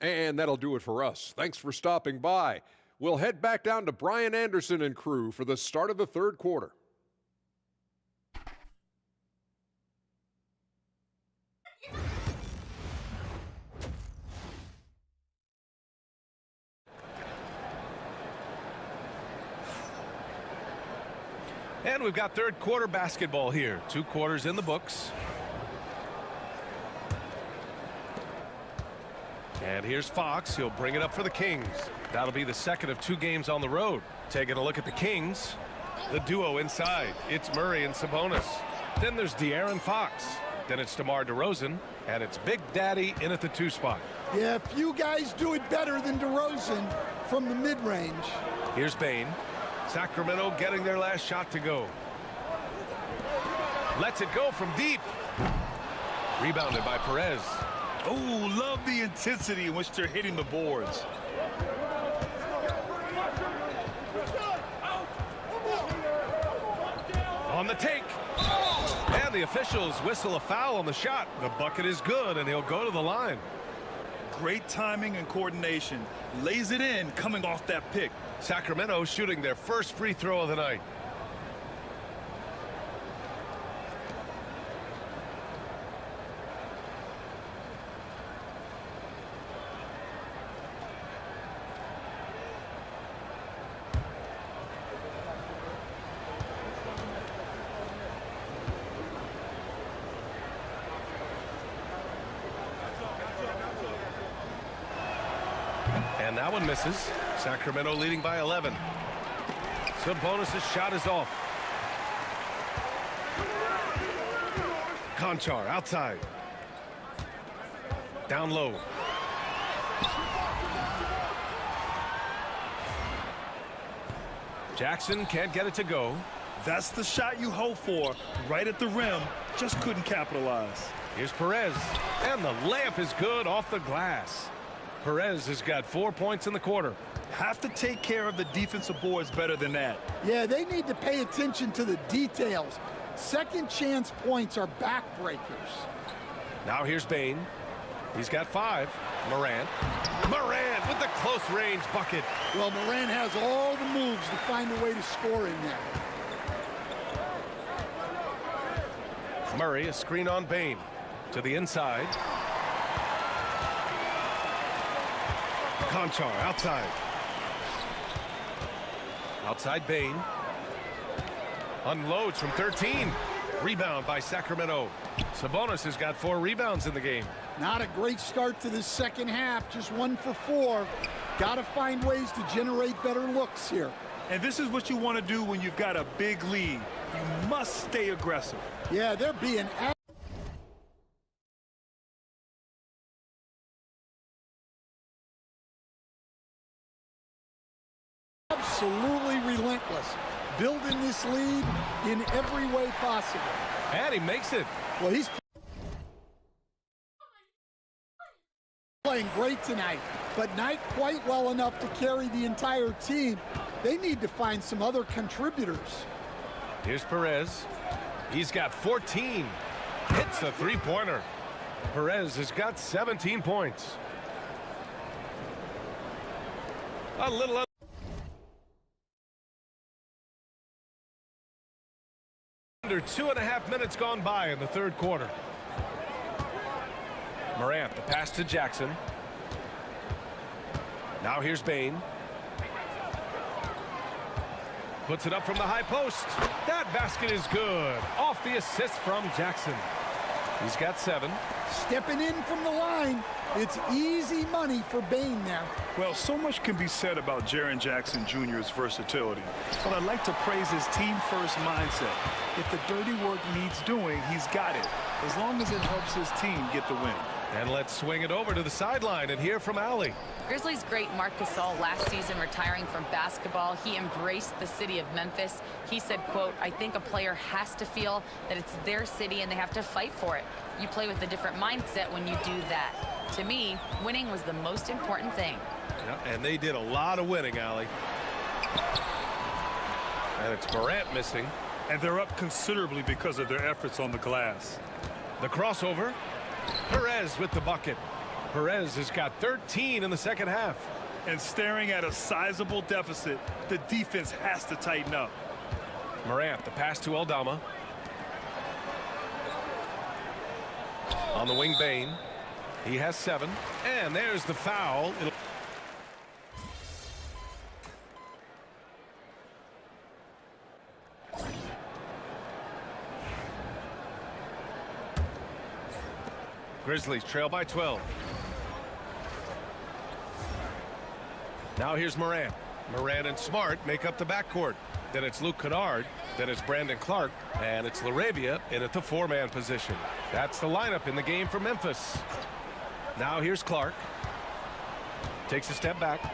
And that'll do it for us. Thanks for stopping by. We'll head back down to Brian Anderson and crew for the start of the third quarter. And we've got third quarter basketball here. 2 quarters in the books. And here's Fox. He'll bring it up for the Kings. That'll be the second of 2 games on the road. Taking a look at the Kings. The duo inside. It's Murray and Sabonis. Then there's De'Aaron Fox. Then it's DeMar DeRozan. And it's Big Daddy in at the 2 spot. Yeah, few guys do it better than DeRozan from the mid-range. Here's Bane. Sacramento getting their last shot to go. Lets it go from deep. Rebounded by Perez. Oh, love the intensity in which they're hitting the boards. On the take. And the officials whistle a foul on the shot. The bucket is good, and he'll go to the line. Great timing and coordination. Lays it in coming off that pick. Sacramento shooting their first free throw of the night. And that one misses. Sacramento leading by 11. Sabonis' shot is off. Conchar outside. Down low. Jackson can't get it to go. That's the shot you hope for. Right at the rim. Just couldn't capitalize. Here's Perez. And the layup is good off the glass. Perez has got 4 points in the quarter. Have to take care of the defensive boards better than that. Yeah, they need to pay attention to the details. Second chance points are backbreakers. Now here's Bain. He's got 5. Morant. Morant with the close range bucket. Well, Morant has all the moves to find a way to score in there. Murray, a screen on Bain. To the inside. Conchar outside. Outside Bain. Unloads from 13. Rebound by Sacramento. Sabonis has got 4 rebounds in the game. Not a great start to this second half. Just 1 for 4. Got to find ways to generate better looks here. And this is what you want to do when you've got a big lead. You must stay aggressive. Yeah, they're being absolutely relentless, building this lead in every way possible. And he makes it. Well, he's playing great tonight, but not quite well enough to carry the entire team. They need to find some other contributors. Here's Perez. He's got 14. Hits a three-pointer. Perez has got 17 points. A little under 2.5 minutes gone by in the third quarter. Morant, the pass to Jackson. Now here's Bain. Puts it up from the high post. That basket is good. Off the assist from Jackson. He's got 7. Stepping in from the line. It's easy money for Bain now. Well, so much can be said about Jaren Jackson Jr.'s versatility, but I'd like to praise his team-first mindset. If the dirty work needs doing, he's got it, as long as it helps his team get the win. And let's swing it over to the sideline and hear from Allie. Grizzlies great Marc Gasol last season retiring from basketball. He embraced the city of Memphis. He said, quote, "I think a player has to feel that it's their city and they have to fight for it. You play with a different mindset when you do that." To me, winning was the most important thing. Yeah, and they did a lot of winning, Allie. And it's Morant missing. And they're up considerably because of their efforts on the glass. The crossover. Perez with the bucket. Perez has got 13 in the second half. And staring at a sizable deficit, the defense has to tighten up. Morant, the pass to Aldama. On the wing, Bain. He has 7. And there's the foul. Grizzlies trail by 12. Now here's Morant. Morant and Smart make up the backcourt. Then it's Luke Kennard. Then it's Brandon Clark. And it's LaRavia in at the 4-man position. That's the lineup in the game for Memphis. Now here's Clark. Takes a step back.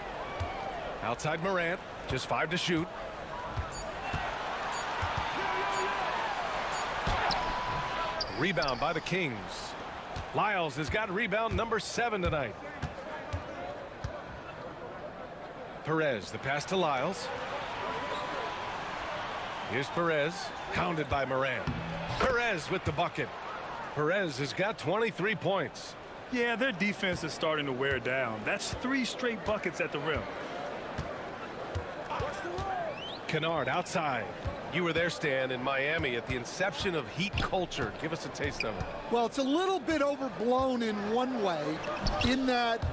Outside Morant. Just 5 to shoot. Rebound by the Kings. Lyles has got rebound number 7 tonight. Perez, the pass to Lyles. Here's Perez, hounded by Morant. Perez with the bucket. Perez has got 23 points. Yeah, their defense is starting to wear down. That's 3 straight buckets at the rim. Kennard outside. You were there, Stan, in Miami at the inception of Heat culture. Give us a taste of it. Well, it's a little bit overblown in one way, in that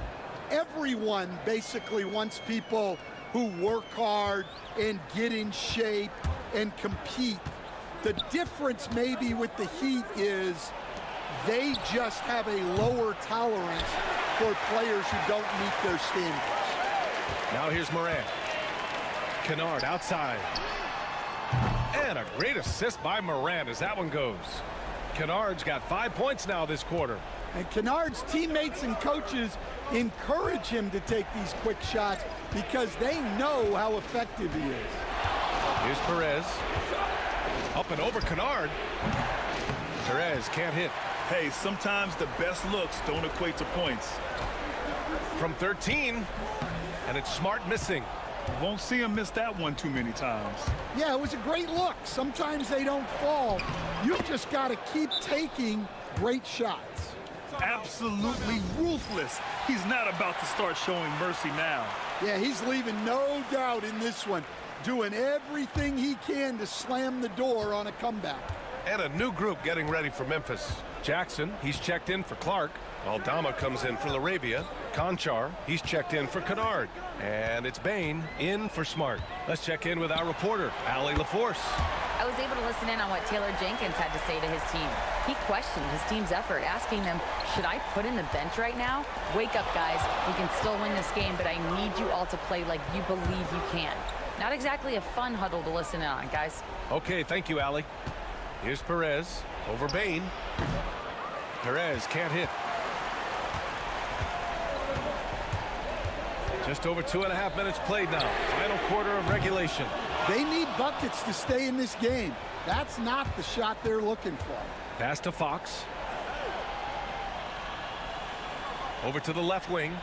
everyone basically wants people who work hard and get in shape and compete. The difference maybe with the Heat is they just have a lower tolerance for players who don't meet their standards. Now here's Morant. Kennard outside. And a great assist by Morant as that one goes. Kennard's got 5 points now this quarter. And Kennard's teammates and coaches encourage him to take these quick shots because they know how effective he is. Here's Perez. Up and over Kennard. Perez can't hit. Hey, sometimes the best looks don't equate to points. From 13. And it's Smart missing. You won't see him miss that one too many times. Yeah, it was a great look. Sometimes they don't fall. You've just got to keep taking great shots. Absolutely ruthless. He's not about to start showing mercy now. Yeah, he's leaving no doubt in this one, doing everything he can to slam the door on a comeback. And a new group getting ready for Memphis. Jackson, he's checked in for Clark. Aldama comes in for Laravia. Conchar, he's checked in for Kennard. And it's Bain in for Smart. Let's check in with our reporter, Allie LaForce. I was able to listen in on what Taylor Jenkins had to say to his team. He questioned his team's effort, asking them, should I put in the bench right now? Wake up, guys. We can still win this game, but I need you all to play like you believe you can. Not exactly a fun huddle to listen in on, guys. Okay, thank you, Allie. Here's Perez over Bain. Perez can't hit. Just over 2.5 minutes played now. Final quarter of regulation. They need buckets to stay in this game. That's not the shot they're looking for. Pass to Fox. Over to the left wing.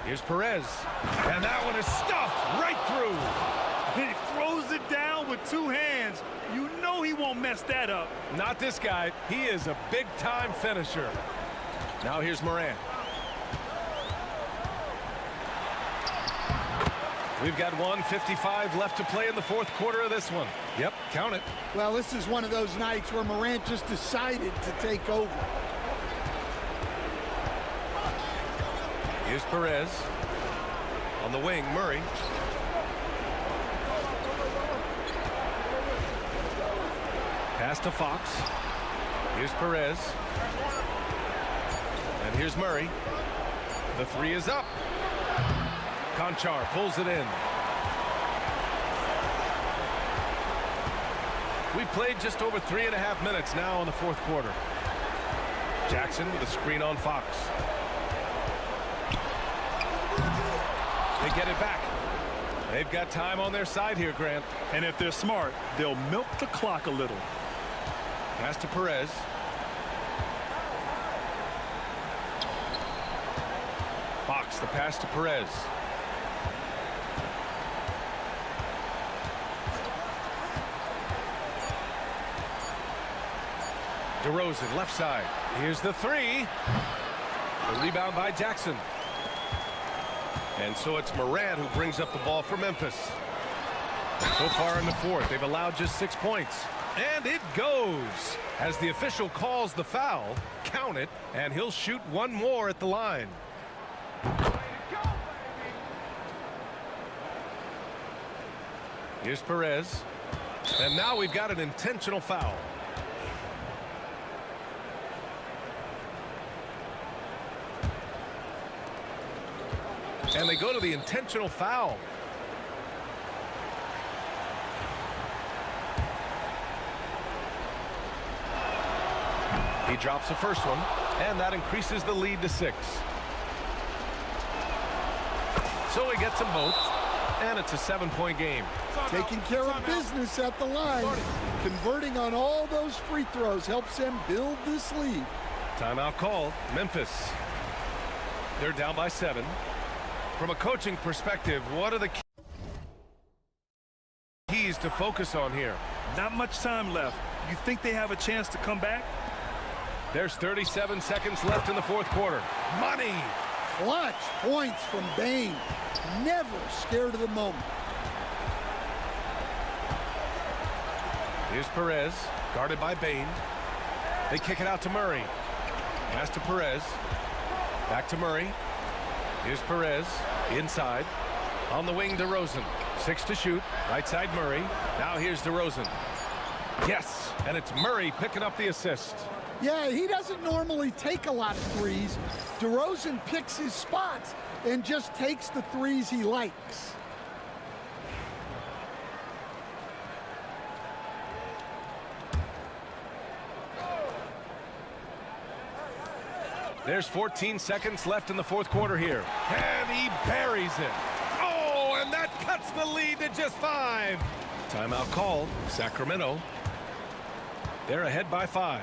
Here's Perez. And that one is stuffed right through. He throws it down with two hands. You know he won't mess that up. Not this guy. He is a big-time finisher. Now here's Morant. We've got 1:55 left to play in the fourth quarter of this one. Yep, count it. Well, this is one of those nights where Morant just decided to take over. Here's Perez. On the wing, Murray. Pass to Fox. Here's Perez. And here's Murray. The three is up. Conchar pulls it in. We played just over 3.5 minutes now in the fourth quarter. Jackson with a screen on Fox. They get it back. They've got time on their side here, Grant. And if they're smart, they'll milk the clock a little. Pass to Perez. Fox, the pass to Perez. DeRozan, left side. Here's the three. The rebound by Jackson. And so it's Morant who brings up the ball for Memphis. So far in the fourth, they've allowed just 6 points. And it goes. As the official calls the foul, count it, and he'll shoot one more at the line. Here's Perez. And now we've got an intentional foul. And they go to the intentional foul. He drops the first one, and that increases the lead to 6. So he gets them both, and it's a 7-point game. Taking care of business at the line. Converting on all those free throws helps them build this lead. Timeout called. Memphis. They're down by 7. From a coaching perspective, what are the keys to focus on here? Not much time left. You think they have a chance to come back? There's 37 seconds left in the fourth quarter. Money! Clutch points from Bain. Never scared of the moment. Here's Perez, guarded by Bain. They kick it out to Murray. Pass to Perez. Back to Murray. Here's Perez, inside. On the wing, DeRozan. 6 to shoot, right side Murray. Now here's DeRozan. Yes, and it's Murray picking up the assist. Yeah, he doesn't normally take a lot of threes. DeRozan picks his spots and just takes the threes he likes. There's 14 seconds left in the fourth quarter here. And he buries it. Oh, and that cuts the lead to just 5. Timeout called. Sacramento. They're ahead by 5.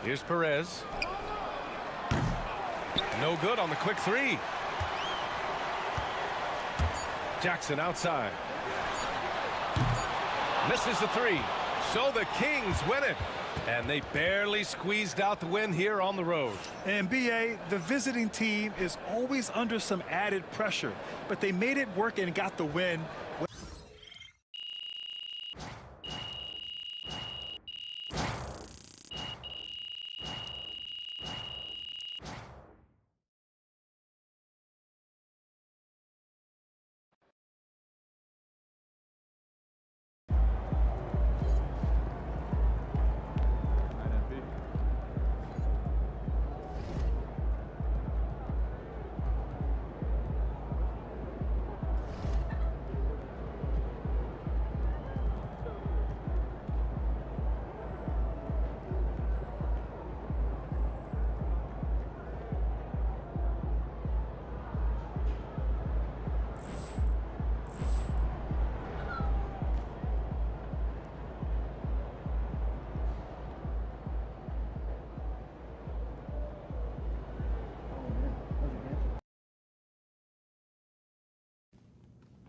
Here's Perez. No good on the quick three. Jackson outside. Misses the three. So the Kings win it. And they barely squeezed out the win here on the road. And BA, the visiting team is always under some added pressure, but they made it work and got the win.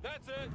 That's it.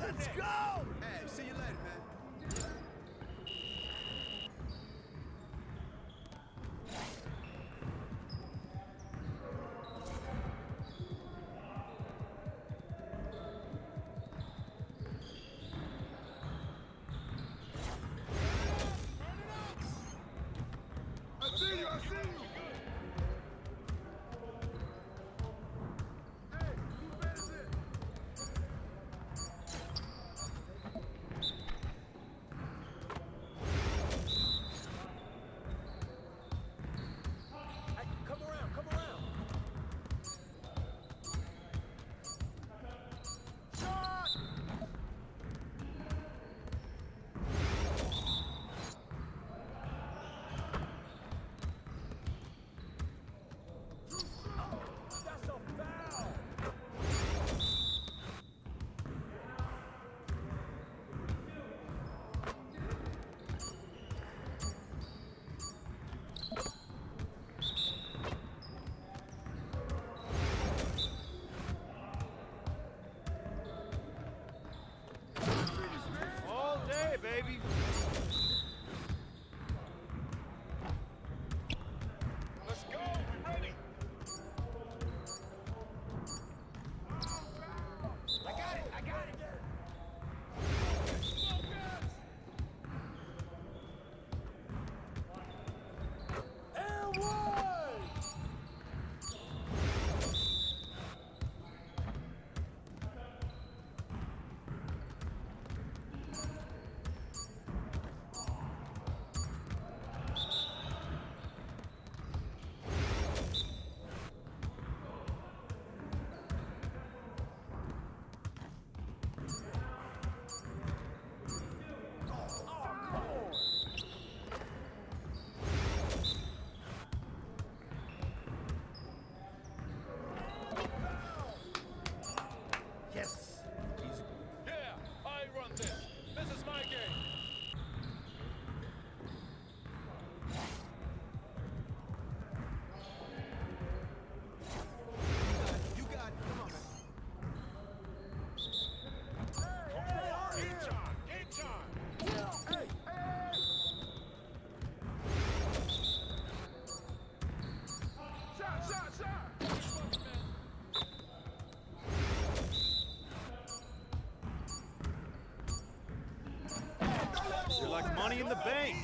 Let's go! Hey, see you later, man. I see you, I see you! All day, baby. Let's go. We're ready. I got it. I got it. And one. Money in the bank.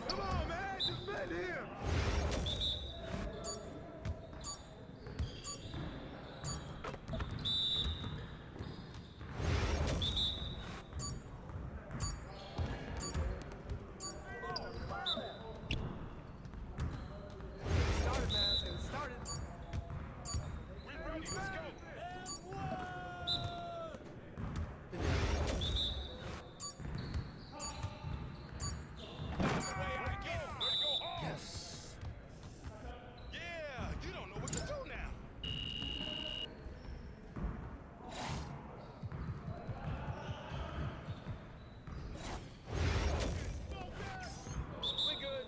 Come on, man. Just let him. Started, man. It's getting started. We ready? Let's go. Yes. Yeah, you don't know what to do now. We good.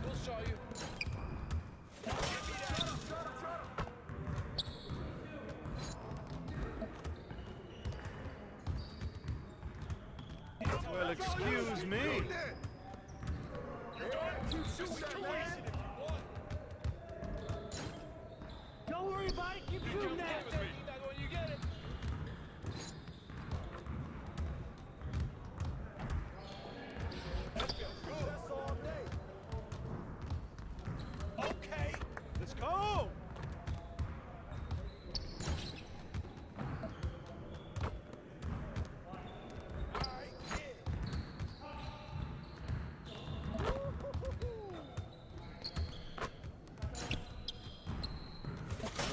We'll show you. Well, excuse me. Don't worry about it. Keep shooting that. You get it. Okay. Let's go.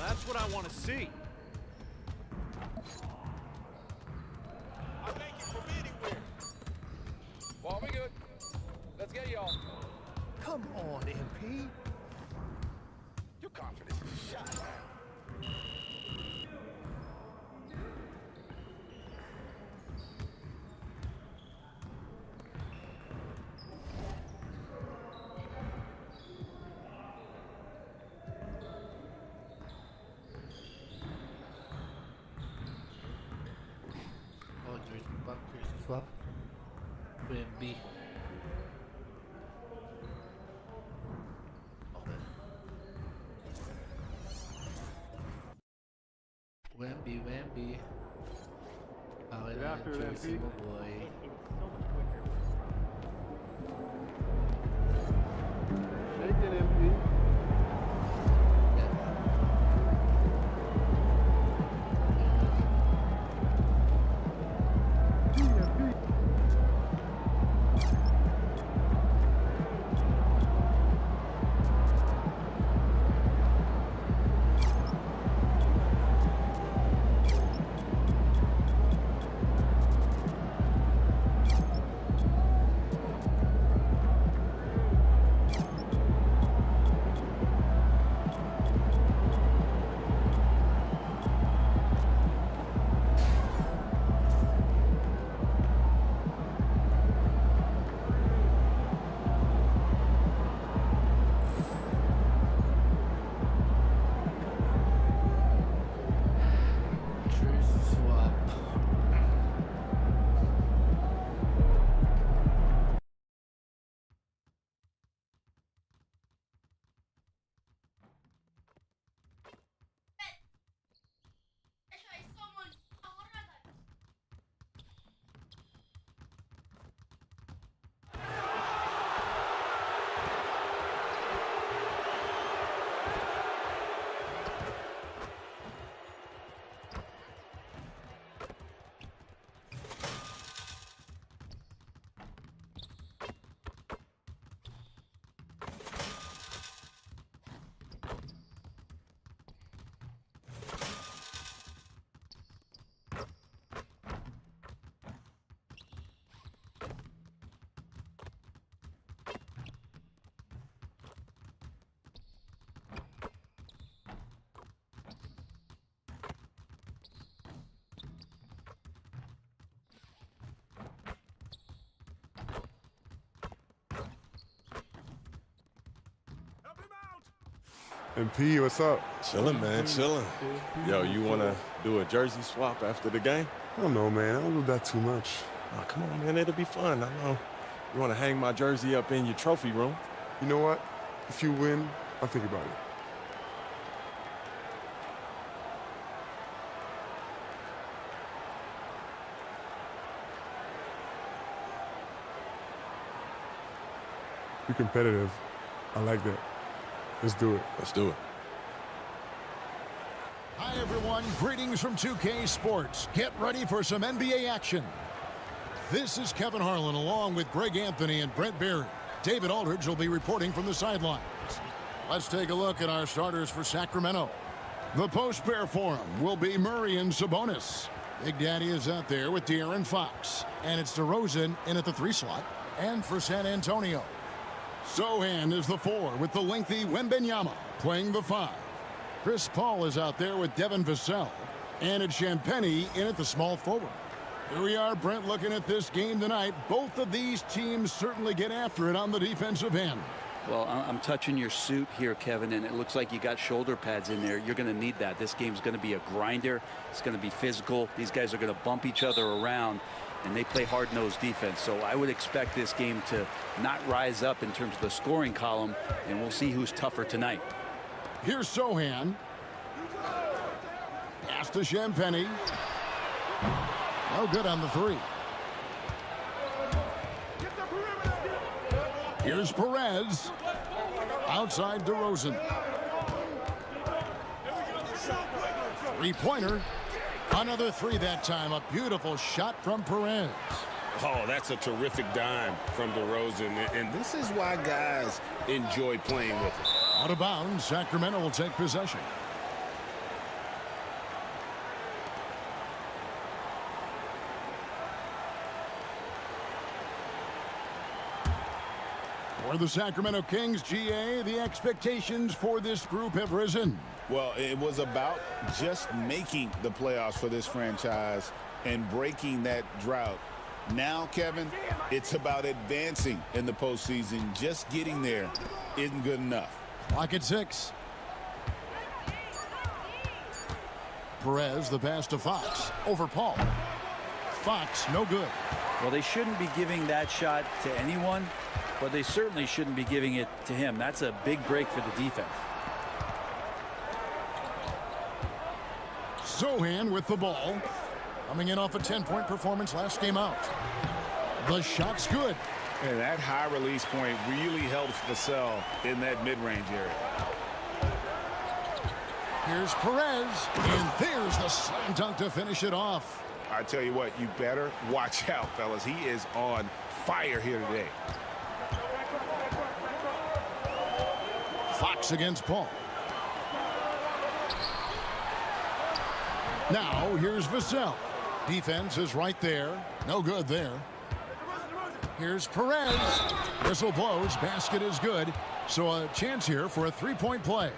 That's what I want to see. I make it from anywhere. Well, we good. Let's get y'all. Come on, MP. Your confidence is shot. Oh, jersey swap. Wemby. Wemby. Get after it, jersey, MP. my boy. Shake it, MP. MP, what's up? Chilling, man, chilling. Yo, you want to do a jersey swap after the game? I don't know, man. I don't do that too much. Oh, come on, man. It'll be fun. I know. You want to hang my jersey up in your trophy room? You know what? If you win, I'll think about it. Be competitive. I like that. Let's do it. Let's do it. Hi, everyone. Greetings from 2K Sports. Get ready for some NBA action. This is Kevin Harlan along with Greg Anthony and Brent Barry. David Aldridge will be reporting from the sidelines. Let's take a look at our starters for Sacramento. The post-pair for him will be Murray and Sabonis. Big Daddy is out there with De'Aaron Fox. And it's DeRozan in at the 3 slot. And for San Antonio, Sohan is the 4 with the lengthy Wembanyama playing the 5. Chris Paul is out there with Devin Vassell. And it's Champagnie in at the small forward. Here we are, Brent, looking at this game tonight. Both of these teams certainly get after it on the defensive end. Well, I'm touching your suit here, Kevin, and it looks like you got shoulder pads in there. You're going to need that. This game's going to be a grinder. It's going to be physical. These guys are going to bump each other around, and they play hard-nosed defense. So I would expect this game to not rise up in terms of the scoring column, and we'll see who's tougher tonight. Here's Sohan. Pass to Champagnie. No good on the 3. Here's Perez. Outside DeRozan. 3-pointer. Another 3 that time. A beautiful shot from Perez. Oh, that's a terrific dime from DeRozan. And this is why guys enjoy playing with it. Out of bounds, Sacramento will take possession. For the Sacramento Kings, GA, the expectations for this group have risen. Well, it was about just making the playoffs for this franchise and breaking that drought. Now, Kevin, it's about advancing in the postseason. Just getting there isn't good enough. Clock at 6. Perez, the pass to Fox. Over Paul. Fox, no good. Well, they shouldn't be giving that shot to anyone, but they certainly shouldn't be giving it to him. That's a big break for the defense. Sohan with the ball. Coming in off a 10-point performance last game out. The shot's good. And that high release point really helps Vassell in that mid-range area. Here's Perez, and there's the slam dunk to finish it off. I tell you what, you better watch out, fellas. He is on fire here today. Fox against Paul. Now, here's Vassell. Defense is right there. No good there. Here's Perez. Whistle blows. Basket is good. So a chance here for a 3-point play.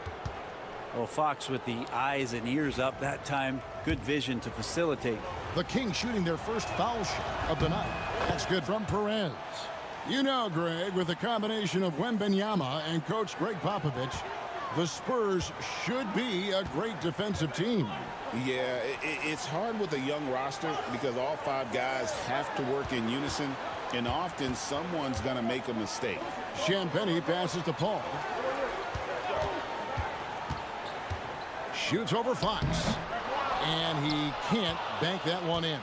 Well, Fox with the eyes and ears up that time. Good vision to facilitate. The Kings shooting their first foul shot of the night. That's good from Perez. You know, Greg, with a combination of Wembanyama and Coach Greg Popovich, the Spurs should be a great defensive team. Yeah, it's hard with a young roster because all 5 guys have to work in unison, and often someone's going to make a mistake. Champagnie passes to Paul. Shoots over Fox. And he can't bank that one in.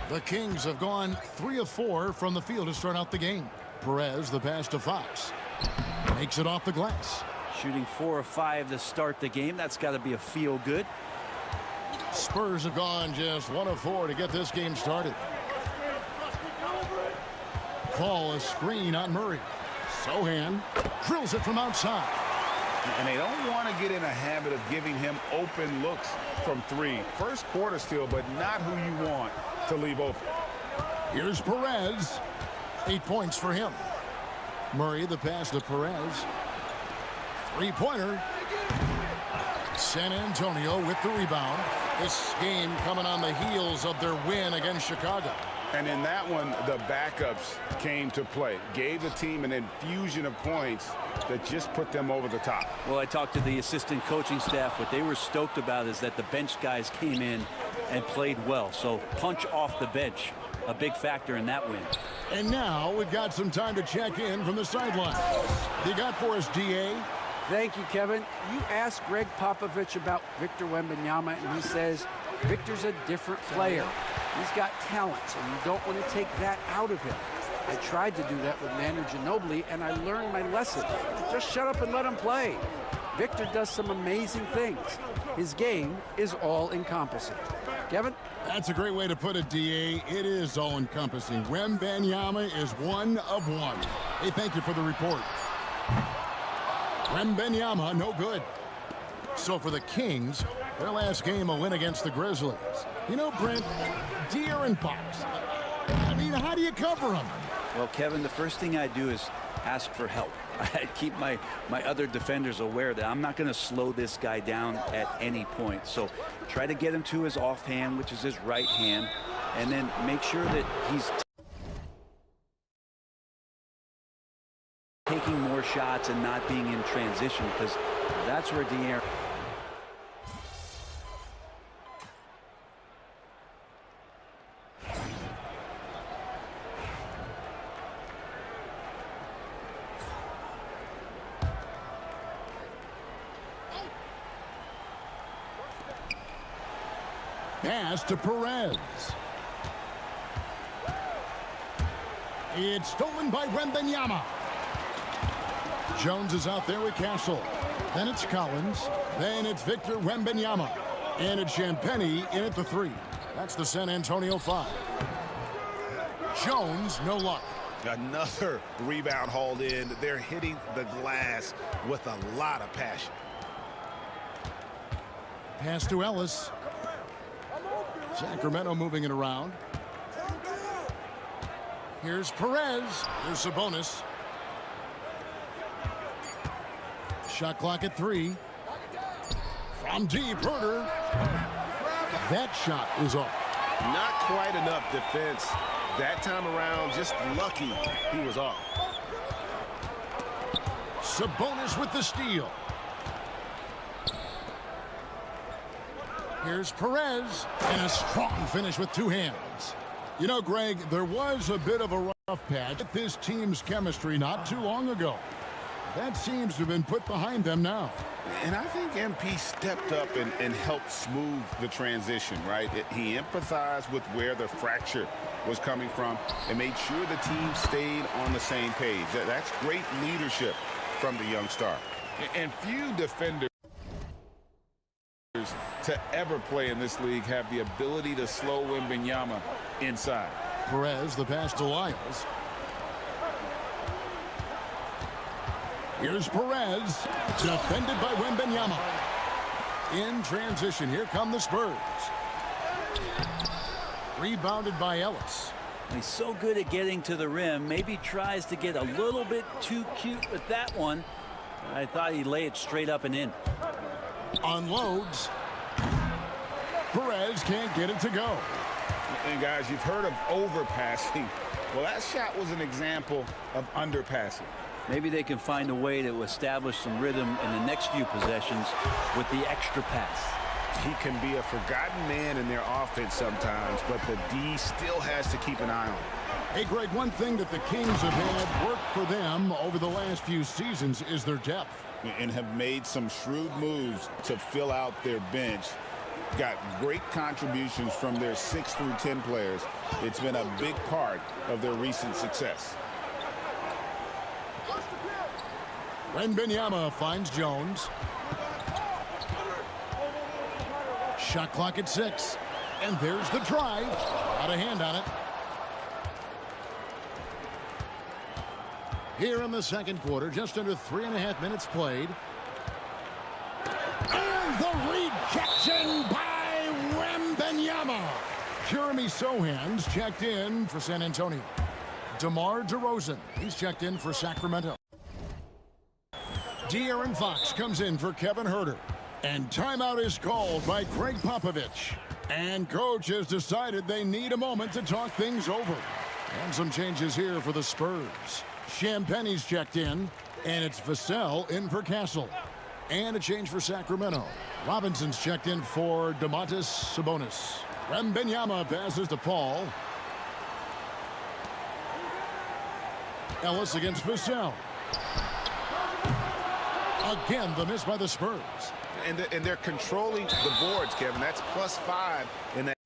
The Kings have gone 3 of 4 from the field to start out the game. Perez, the pass to Fox. Makes it off the glass. Shooting 4 of 5 to start the game. That's got to be a feel good. Spurs have gone just 1 of 4 to get this game started. Paul, a screen on Murray. Sohan drills it from outside. And they don't want to get in a habit of giving him open looks from 3. First quarter still, but not who you want to leave open. Here's Perez. 8 points for him. Murray, the pass to Perez. 3-pointer. San Antonio with the rebound. This game coming on the heels of their win against Chicago. And in that one, the backups came to play, gave the team an infusion of points that just put them over the top. Well, I talked to the assistant coaching staff. What they were stoked about is that the bench guys came in and played well. So punch off the bench, a big factor in that win. And now we've got some time to check in from the sideline. You got for us, D.A.? Thank you, Kevin. You asked Greg Popovich about Victor Wembanyama, and he says Victor's a different player. He's got talent, so you don't want to take that out of him. I tried to do that with Manu Ginobili, and I learned my lesson. Just shut up and let him play. Victor does some amazing things. His game is all-encompassing. Kevin? That's a great way to put it, D.A. It is all-encompassing. Wembanyama is one of one. Hey, thank you for the report. Wembanyama, no good. So for the Kings, their last game a win against the Grizzlies. You know, Brent, De'Aaron Fox, I mean, how do you cover him? Well, Kevin, the first thing I do is ask for help. I keep my other defenders aware that I'm not going to slow this guy down at any point. So try to get him to his offhand, which is his right hand, and then make sure that he's taking more shots and not being in transition, because that's where De'Aaron... Pass to Perez. It's stolen by Wembanyama. Jones is out there with Castle. Then it's Collins. Then it's Victor Wembanyama. And it's Champagnie in at the 3. That's the San Antonio 5. Jones, no luck. Another rebound hauled in. They're hitting the glass with a lot of passion. Pass to Ellis. Sacramento moving it around. Here's Perez. Here's Sabonis. Shot clock at 3. From deep, Herter. That shot is off. Not quite enough defense that time around. Just lucky he was off. Sabonis with the steal. Here's Perez, and a strong finish with 2 hands. You know, Greg, there was a bit of a rough patch with this team's chemistry not too long ago. That seems to have been put behind them now. And I think MP stepped up and helped smooth the transition, right? He empathized with where the fracture was coming from and made sure the team stayed on the same page. That's great leadership from the young star. And few defenders to ever play in this league have the ability to slow Wembanyama inside. Perez, the pass to Lyles. Here's Perez, defended by Wembanyama. In transition, here come the Spurs. Rebounded by Ellis. He's so good at getting to the rim. Maybe tries to get a little bit too cute with that one. I thought he'd lay it straight up and in. Unloads. Perez can't get it to go. And guys, you've heard of overpassing. Well, that shot was an example of underpassing. Maybe they can find a way to establish some rhythm in the next few possessions with the extra pass. He can be a forgotten man in their offense sometimes, but the D still has to keep an eye on. Hey, Greg, one thing that the Kings have had work for them over the last few seasons is their depth. And have made some shrewd moves to fill out their bench. Got great contributions from their 6 through 10 players. It's been a big part of their recent success. Wembanyama finds Jones. Shot clock at 6. And there's the drive. Got a hand on it. Here in the second quarter, just under 3.5 minutes played. And the rejection by Wembanyama. Jeremy Sohan's checked in for San Antonio. DeMar DeRozan, he's checked in for Sacramento. De'Aaron Fox comes in for Kevin Herter. And timeout is called by Greg Popovich. And coach has decided they need a moment to talk things over. And some changes here for the Spurs. Champagne's checked in, and it's Vassell in for Castle. And a change for Sacramento. Robinson's checked in for Domantas Sabonis. Wembanyama passes to Paul. Ellis against Vassell. Again, the miss by the Spurs. And they're controlling the boards, Kevin. That's +5 in that.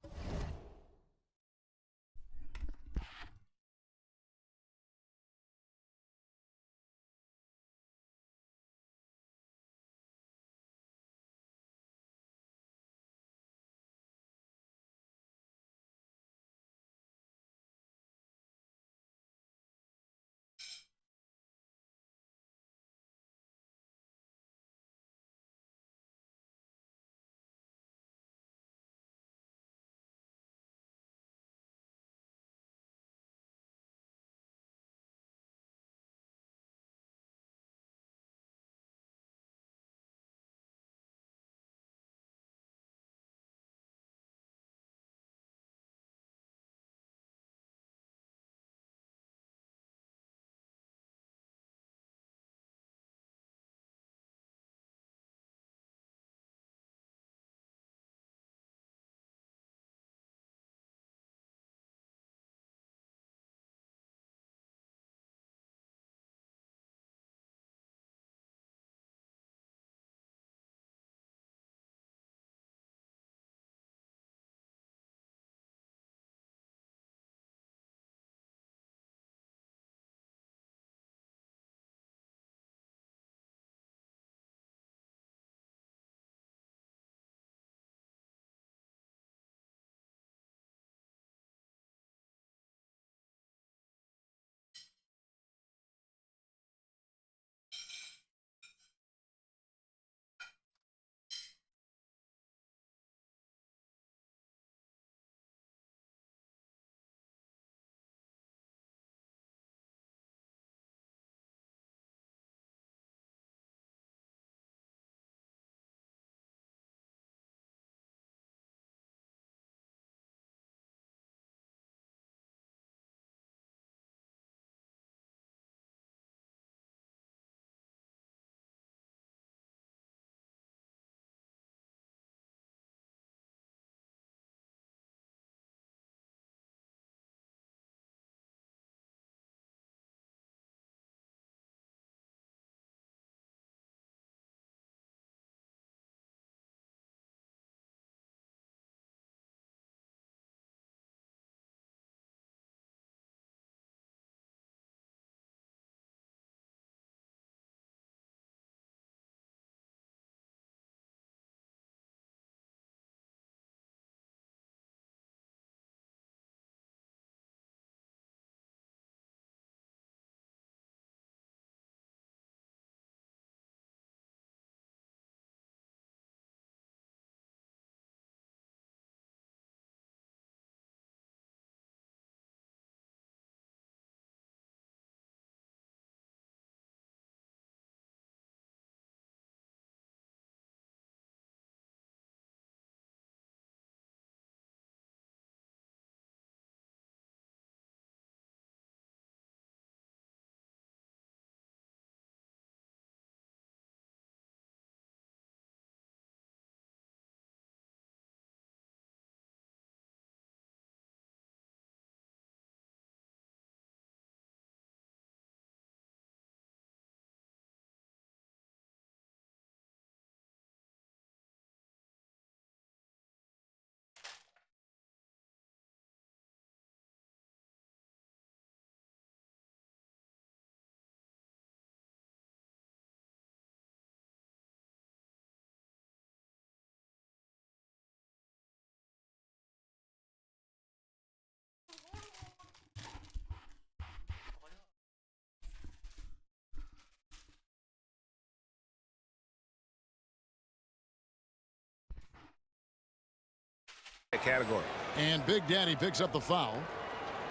Category. And Big Daddy picks up the foul.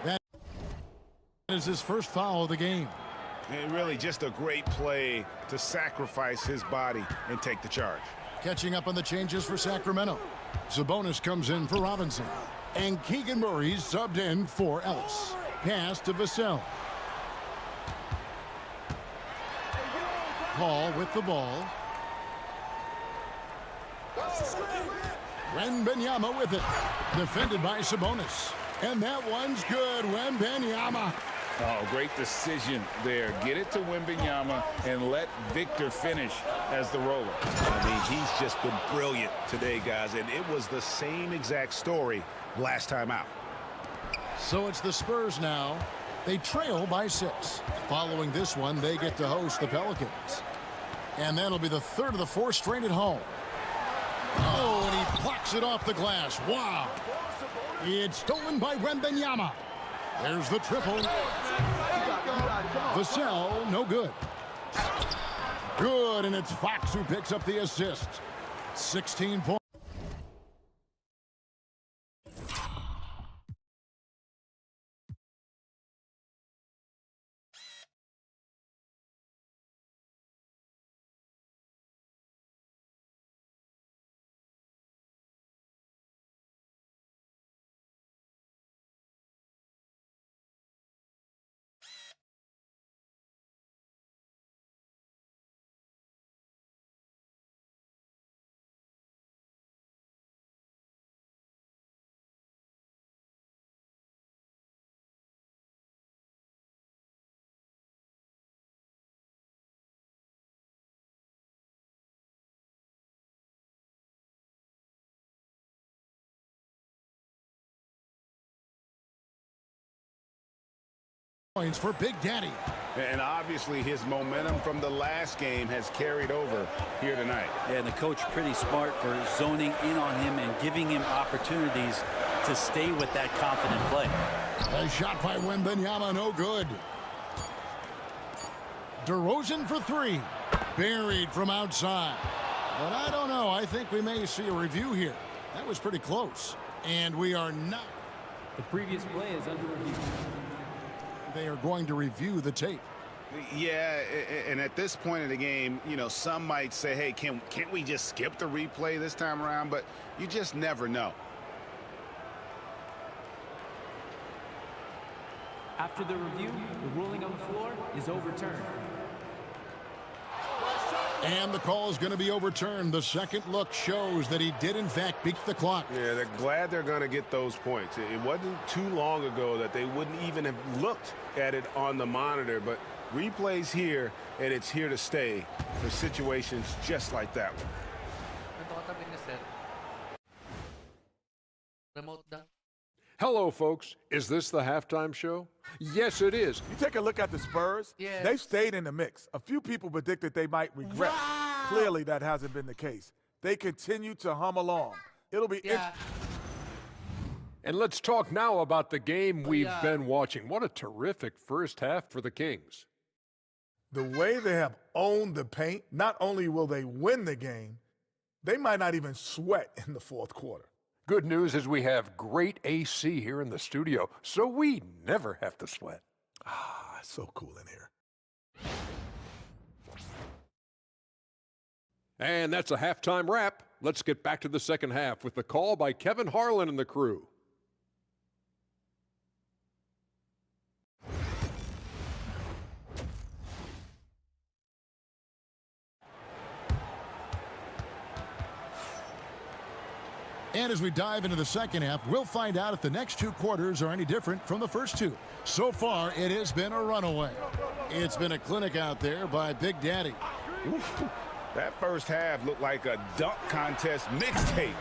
That is his first foul of the game. And really just a great play to sacrifice his body and take the charge. Catching up on the changes for Sacramento. Sabonis comes in for Robinson. And Keegan Murray's subbed in for Ellis. Pass to Vassell. Paul with the ball. Wembanyama with it. Defended by Sabonis. And that one's good. Wembanyama. Oh, great decision there. Get it to Wembanyama and let Victor finish as the roller. I mean, he's just been brilliant today, guys, and it was the same exact story last time out. So it's the Spurs now. They trail by 6. Following this one, they get to host the Pelicans. And that'll be the third of the 4 straight at home. Oh, and he plucks it off the glass. Wow. It's stolen by Wembanyama. There's the triple. Vassell, no good. Good, and it's Fox who picks up the assist. 16 points. Points for Big Daddy. And obviously his momentum from the last game has carried over here tonight. Yeah, and the coach pretty smart for zoning in on him and giving him opportunities to stay with that confident play. A shot by Wembanyama, no good. DeRozan for 3. Buried from outside. But I don't know. I think we may see a review here. That was pretty close. And we are not. The previous play is under review. They are going to review the tape. Yeah, and at this point in the game, you know, some might say, hey, can't we just skip the replay this time around? But you just never know. After the review, the ruling on the floor is overturned. And the call is going to be overturned. The second look shows that he did, in fact, beat the clock. Yeah, they're glad they're going to get those points. It wasn't too long ago that they wouldn't even have looked at it on the monitor, but replays here, and it's here to stay for situations just like that one. Hello, folks. Is this the halftime show? Yes, it is. You take a look at the Spurs. Yes. They've stayed in the mix. A few people predicted they might regret. Wow. Clearly, that hasn't been the case. They continue to hum along. It'll be And let's talk now about the game we've been watching. What a terrific first half for the Kings. The way they have owned the paint, not only will they win the game, they might not even sweat in the fourth quarter. Good news is we have great AC here in the studio, so we never have to sweat. Ah, it's so cool in here. And that's a halftime wrap. Let's get back to the second half with the call by Kevin Harlan and the crew. And as we dive into the second half, we'll find out if the next 2 quarters are any different from the first 2. So far, it has been a runaway. It's been a clinic out there by Big Daddy. That first half looked like a dunk contest mixtape.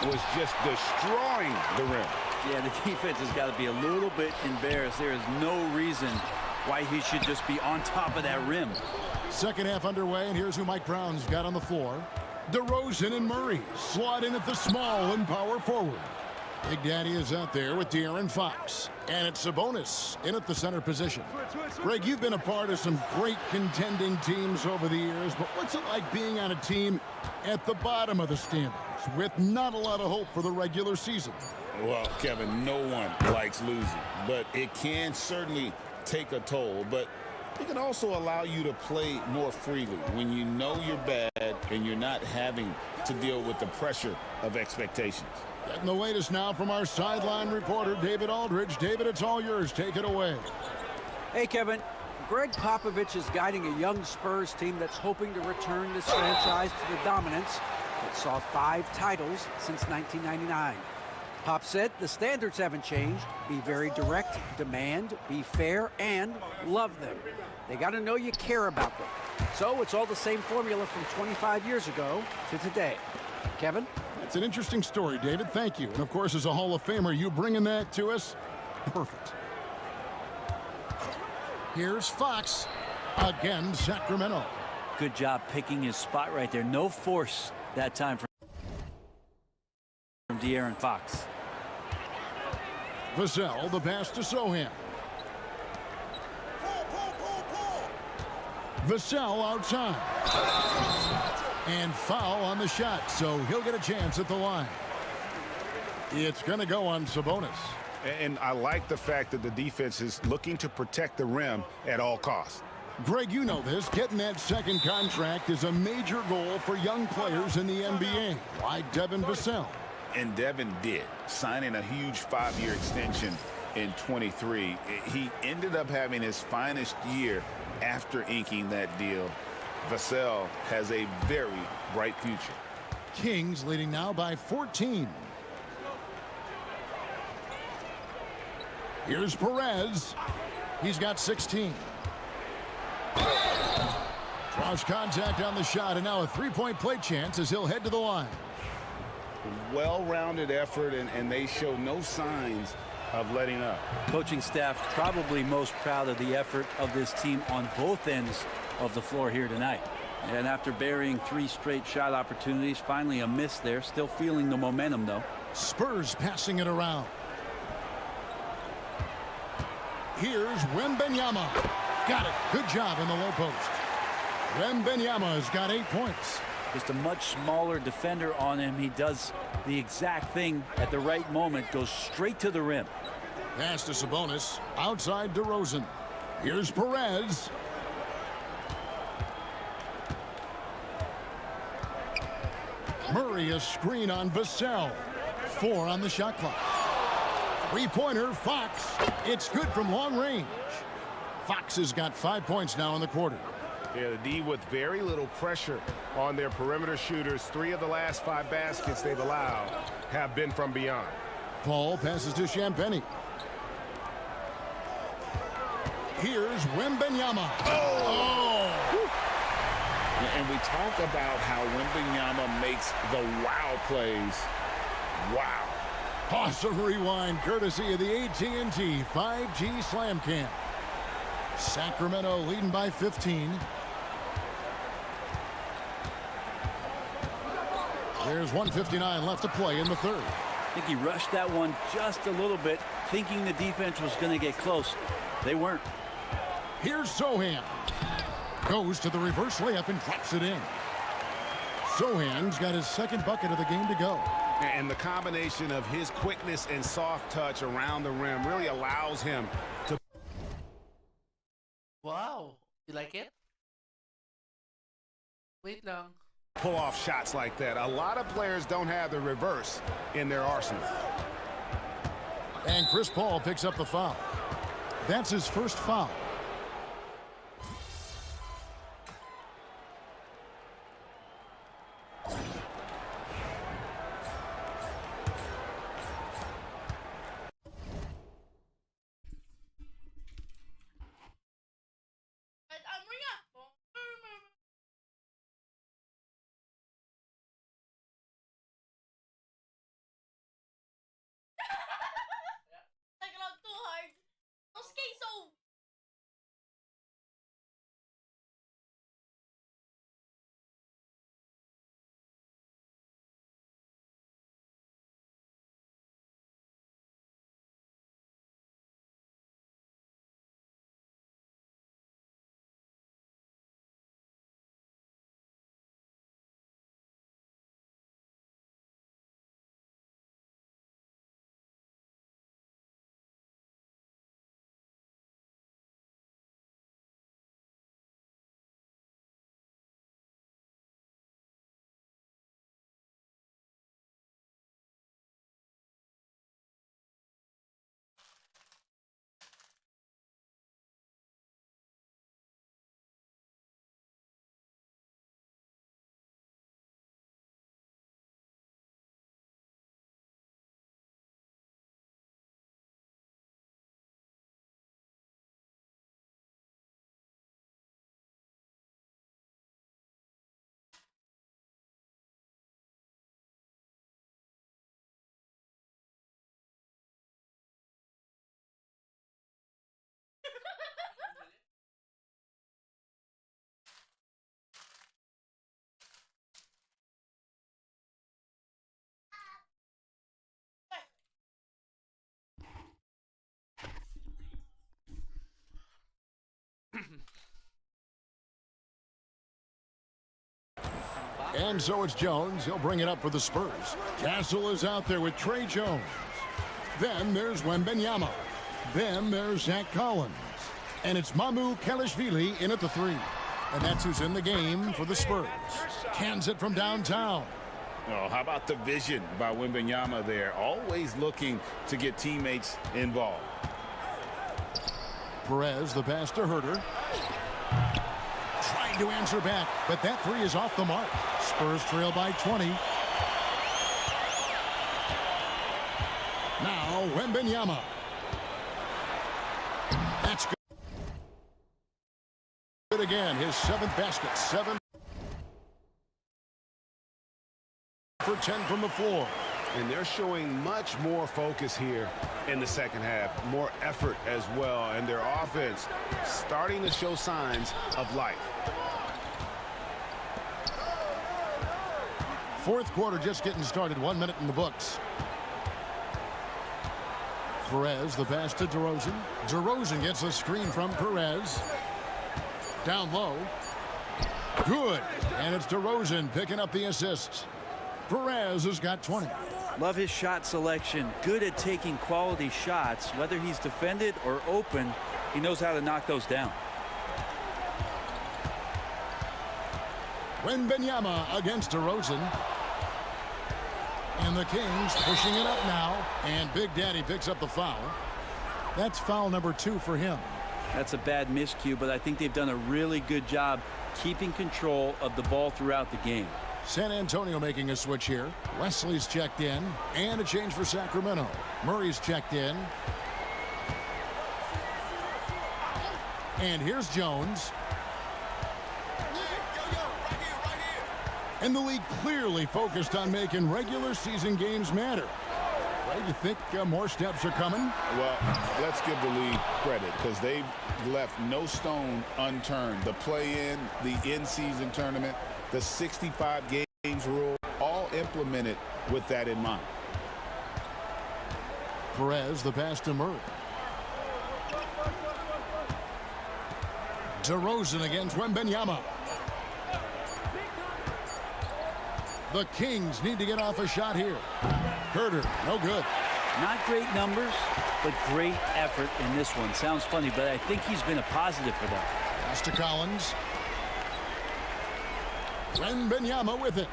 Was just destroying the rim. Yeah, the defense has got to be a little bit embarrassed. There is no reason why he should just be on top of that rim. Second half underway, and here's who Mike Brown's got on the floor. DeRozan and Murray slot in at the small and power forward. Big Daddy is out there with De'Aaron Fox. And it's Sabonis in at the center position. Greg, you've been a part of some great contending teams over the years, but what's it like being on a team at the bottom of the standings with not a lot of hope for the regular season? Well, Kevin, no one likes losing, but it can certainly take a toll. But He can also allow you to play more freely when you know you're bad and you're not having to deal with the pressure of expectations. Getting the latest now from our sideline reporter, David Aldridge. David, it's all yours. Take it away. Hey, Kevin. Greg Popovich is guiding a young Spurs team that's hoping to return this franchise to the dominance that saw 5 titles since 1999. Pop said the standards haven't changed. Be very direct, demand, be fair, and love them. They got to know you care about them. So it's all the same formula from 25 years ago to today. Kevin? That's an interesting story, David. Thank you. And, of course, as a Hall of Famer, you bringing that to us? Perfect. Here's Fox. Again, Sacramento. Good job picking his spot right there. No force that time from De'Aaron Fox. Vassell, the pass to Sohan. Vassell outside. And foul on the shot, so he'll get a chance at the line. It's going to go on Sabonis. And I like the fact that the defense is looking to protect the rim at all costs. Greg, you know this. Getting that second contract is a major goal for young players in the NBA, like Devin Vassell. And Devin did, signing a huge 5-year extension in 23. He ended up having his finest year after inking that deal. Vassell has a very bright future. Kings leading now by 14. Here's Perez. He's got 16. Draws contact on the shot, and now a three-point play chance as he'll head to the line. Well-rounded effort, and they show no signs of letting up. Coaching staff probably most proud of the effort of this team on both ends of the floor here tonight. And after burying 3 straight shot opportunities, finally a miss there. Still feeling the momentum, though. Spurs passing it around. Here's Wembanyama. Got it. Good job in the low post. Wembanyama has got 8 points. Just a much smaller defender on him. He does the exact thing at the right moment. Goes straight to the rim. Pass to Sabonis. Outside DeRozan. Here's Perez. Murray, a screen on Vassell. 4 on the shot clock. Three-pointer, Fox. It's good from long range. Fox has got 5 points now in the quarter. Yeah, the D with very little pressure on their perimeter shooters. 3 of the last 5 baskets they've allowed have been from beyond. Paul passes to Champagnie. Here's Wembanyama. Oh! And we talk about how Wembanyama makes the wow plays. Wow. Awesome rewind courtesy of the AT&T 5G Slam Cam. Sacramento leading by 15. There's 1:59 left to play in the third. I think he rushed that one just a little bit, thinking the defense was going to get close. They weren't. Here's Sohan. Goes to the reverse layup and drops it in. Sohan's got his second bucket of the game to go. And the combination of his quickness and soft touch around the rim really allows him to... Wow, you like it? Wait long. pull off shots like that. A lot of players don't have the reverse in their arsenal. And Chris Paul picks up the foul. That's his first foul. And so it's Jones. He'll bring it up for the Spurs. Castle is out there with Trey Jones. Then there's Wembanyama. Then there's Zach Collins. And it's Mamu Kelishvili in at the 3. And that's who's in the game for the Spurs. Cans it from downtown. Oh, how about the vision by Wembanyama there? Always looking to get teammates involved. Perez, the pass to Herter. Trying to answer back, but that 3 is off the mark. Spurs trail by 20. Now Wembanyama. That's good again. His 7th basket. 7 for 10 from the floor. And they're showing much more focus here in the second half. More effort as well. And their offense starting to show signs of life. Fourth quarter just getting started. 1 minute in the books. Perez, the pass to DeRozan. DeRozan gets a screen from Perez. Down low. Good. And it's DeRozan picking up the assist. Perez has got 20. Love his shot selection. Good at taking quality shots. Whether he's defended or open, he knows how to knock those down. Wembanyama against DeRozan. And the Kings pushing it up now. And Big Daddy picks up the foul. That's foul number 2 for him. That's a bad miscue, but I think they've done a really good job keeping control of the ball throughout the game. San Antonio making a switch here. Wesley's checked in. And a change for Sacramento. Murray's checked in. And here's Jones. And the league clearly focused on making regular season games matter. Right? You think more steps are coming? Well, let's give the league credit because they've left no stone unturned. The play-in, the in-season tournament, the 65 games rule, all implemented with that in mind. Perez, the pass to Murray. DeRozan against Wembanyama. The Kings need to get off a shot here. Herter, no good. Not great numbers, but great effort in this one. Sounds funny, but I think he's been a positive for them. Pass to Collins. Wembanyama with it.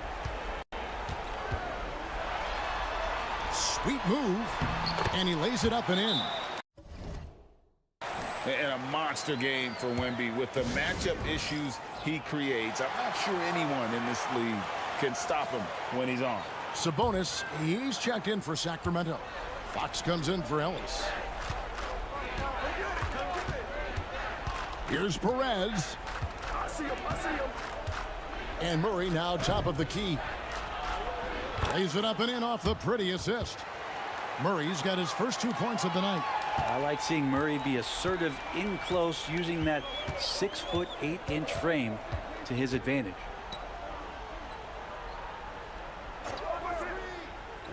Sweet move. And he lays it up and in. And a monster game for Wemby with the matchup issues he creates. I'm not sure anyone in this league can stop him when he's on. Sabonis, he's checked in for Sacramento. Fox comes in for Ellis. Here's Perez. I see him. And Murray now top of the key. Lays it up and in off the pretty assist. Murray's got his first 2 points of the night. I like seeing Murray be assertive in close, using that 6'8" frame to his advantage.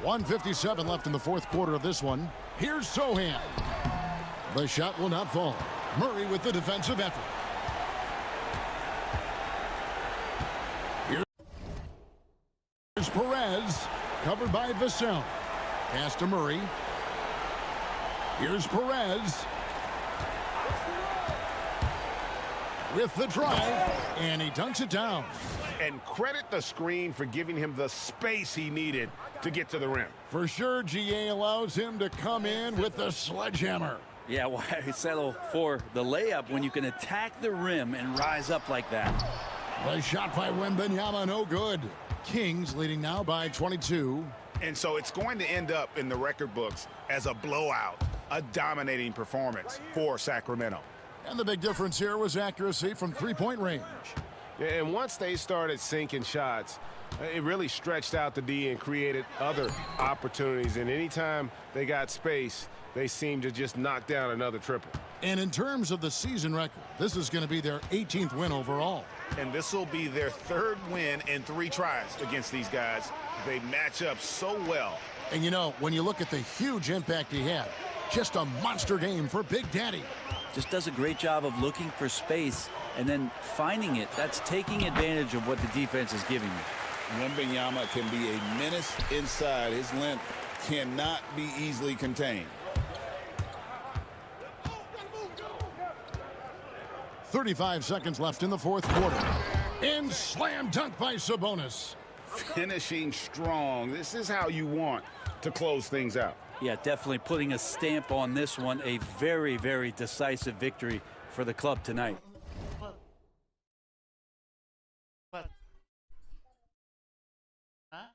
1:57 left in the fourth quarter of this one. Here's Sohan. The shot will not fall. Murray with the defensive effort. Here's Perez, covered by Vassell. Pass to Murray. Here's Perez. With the drive, and he dunks it down. And credit the screen for giving him the space he needed to get to the rim. For sure, GA allows him to come in with the sledgehammer. Yeah, why settle for the layup when you can attack the rim and rise up like that? The shot by Wembanyama, no good. Kings leading now by 22. And so it's going to end up in the record books as a blowout, a dominating performance for Sacramento. And the big difference here was accuracy from three-point range. Yeah, and once they started sinking shots, it really stretched out the D and created other opportunities. And anytime they got space, they seemed to just knock down another triple. And in terms of the season record, this is going to be their 18th win overall. And this will be their 3rd win in 3 tries against these guys. They match up so well. And you know, when you look at the huge impact he had, just a monster game for Big Daddy. Just does a great job of looking for space and then finding it. That's taking advantage of what the defense is giving you. Wembanyama can be a menace inside. His length cannot be easily contained. 35 seconds left in the 4th quarter. And slam dunk by Sabonis. Finishing strong. This is how you want to close things out. Yeah, definitely putting a stamp on this one. A very, very decisive victory for the club tonight. What? Huh?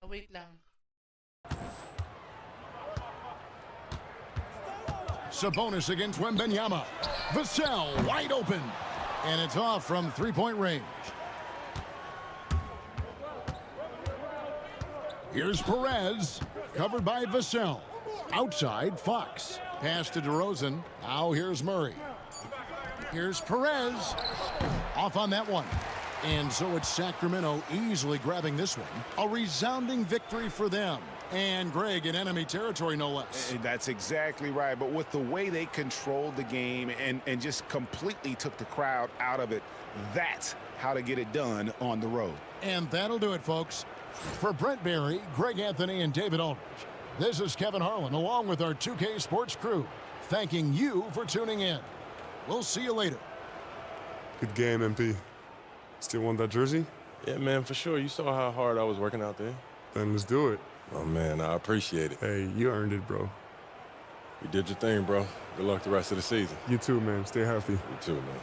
Oh, wait lang. Sabonis against Wembanyama. Vassell wide open. And it's off from 3-point range. Here's Perez, covered by Vassell. Outside, Fox. Pass to DeRozan. Now here's Murray. Here's Perez. Off on that one. And so it's Sacramento easily grabbing this one. A resounding victory for them. And Greg in enemy territory, no less. That's exactly right. But with the way they controlled the game and just completely took the crowd out of it, that's how to get it done on the road. And that'll do it, folks. For Brent Barry, Greg Anthony, and David Aldridge, this is Kevin Harlan along with our 2K Sports crew, thanking you for tuning in. We'll see you later. Good game, MP. Still want that jersey? Yeah, man, for sure. You saw how hard I was working out there. Then let's do it. Oh, man, I appreciate it. Hey, you earned it, bro. You did your thing, bro. Good luck the rest of the season. You too, man. Stay healthy. You too, man.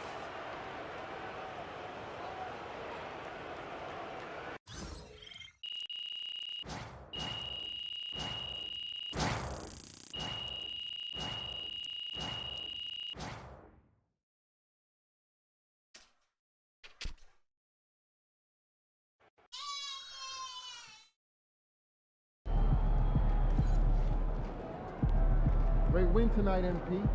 Great win tonight, MP.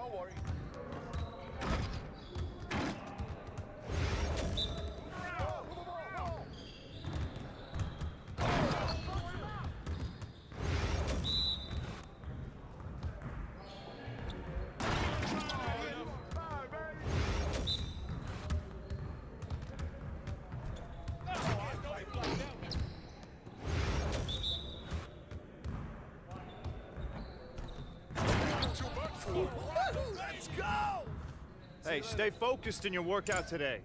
Don't worry. Let's go! Hey, stay focused in your workout today.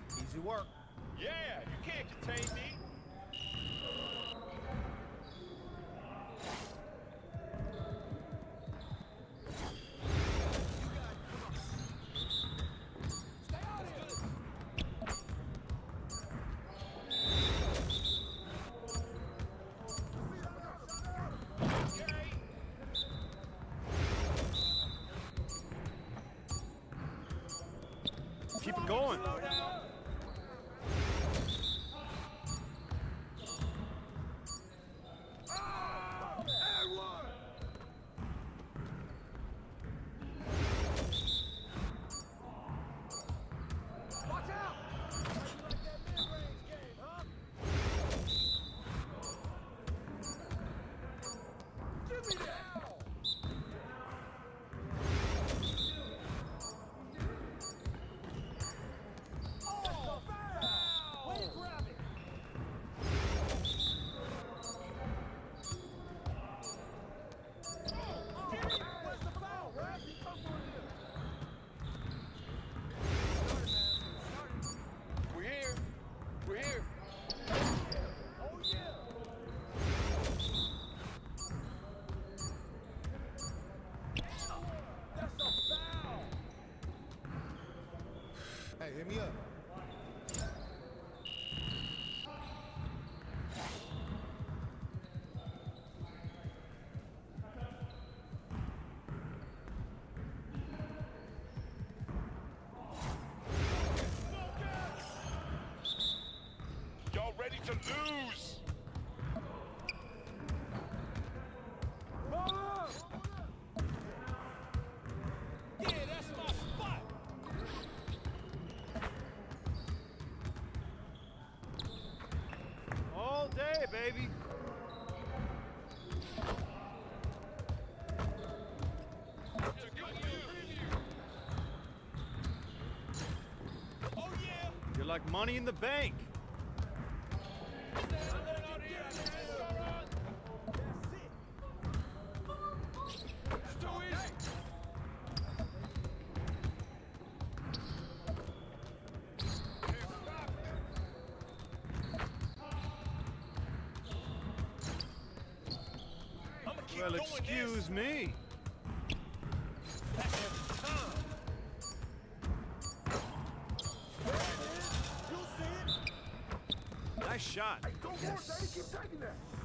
Easy work. Yeah, you can't contain me. Keep it going. Hey, hit me up. Y'all ready to lose? Yeah, that's my spot. All day, baby. Oh yeah. You're like money in the bank. Well, excuse me. Nice shot. Hey, go for it, Daddy. Keep taking that.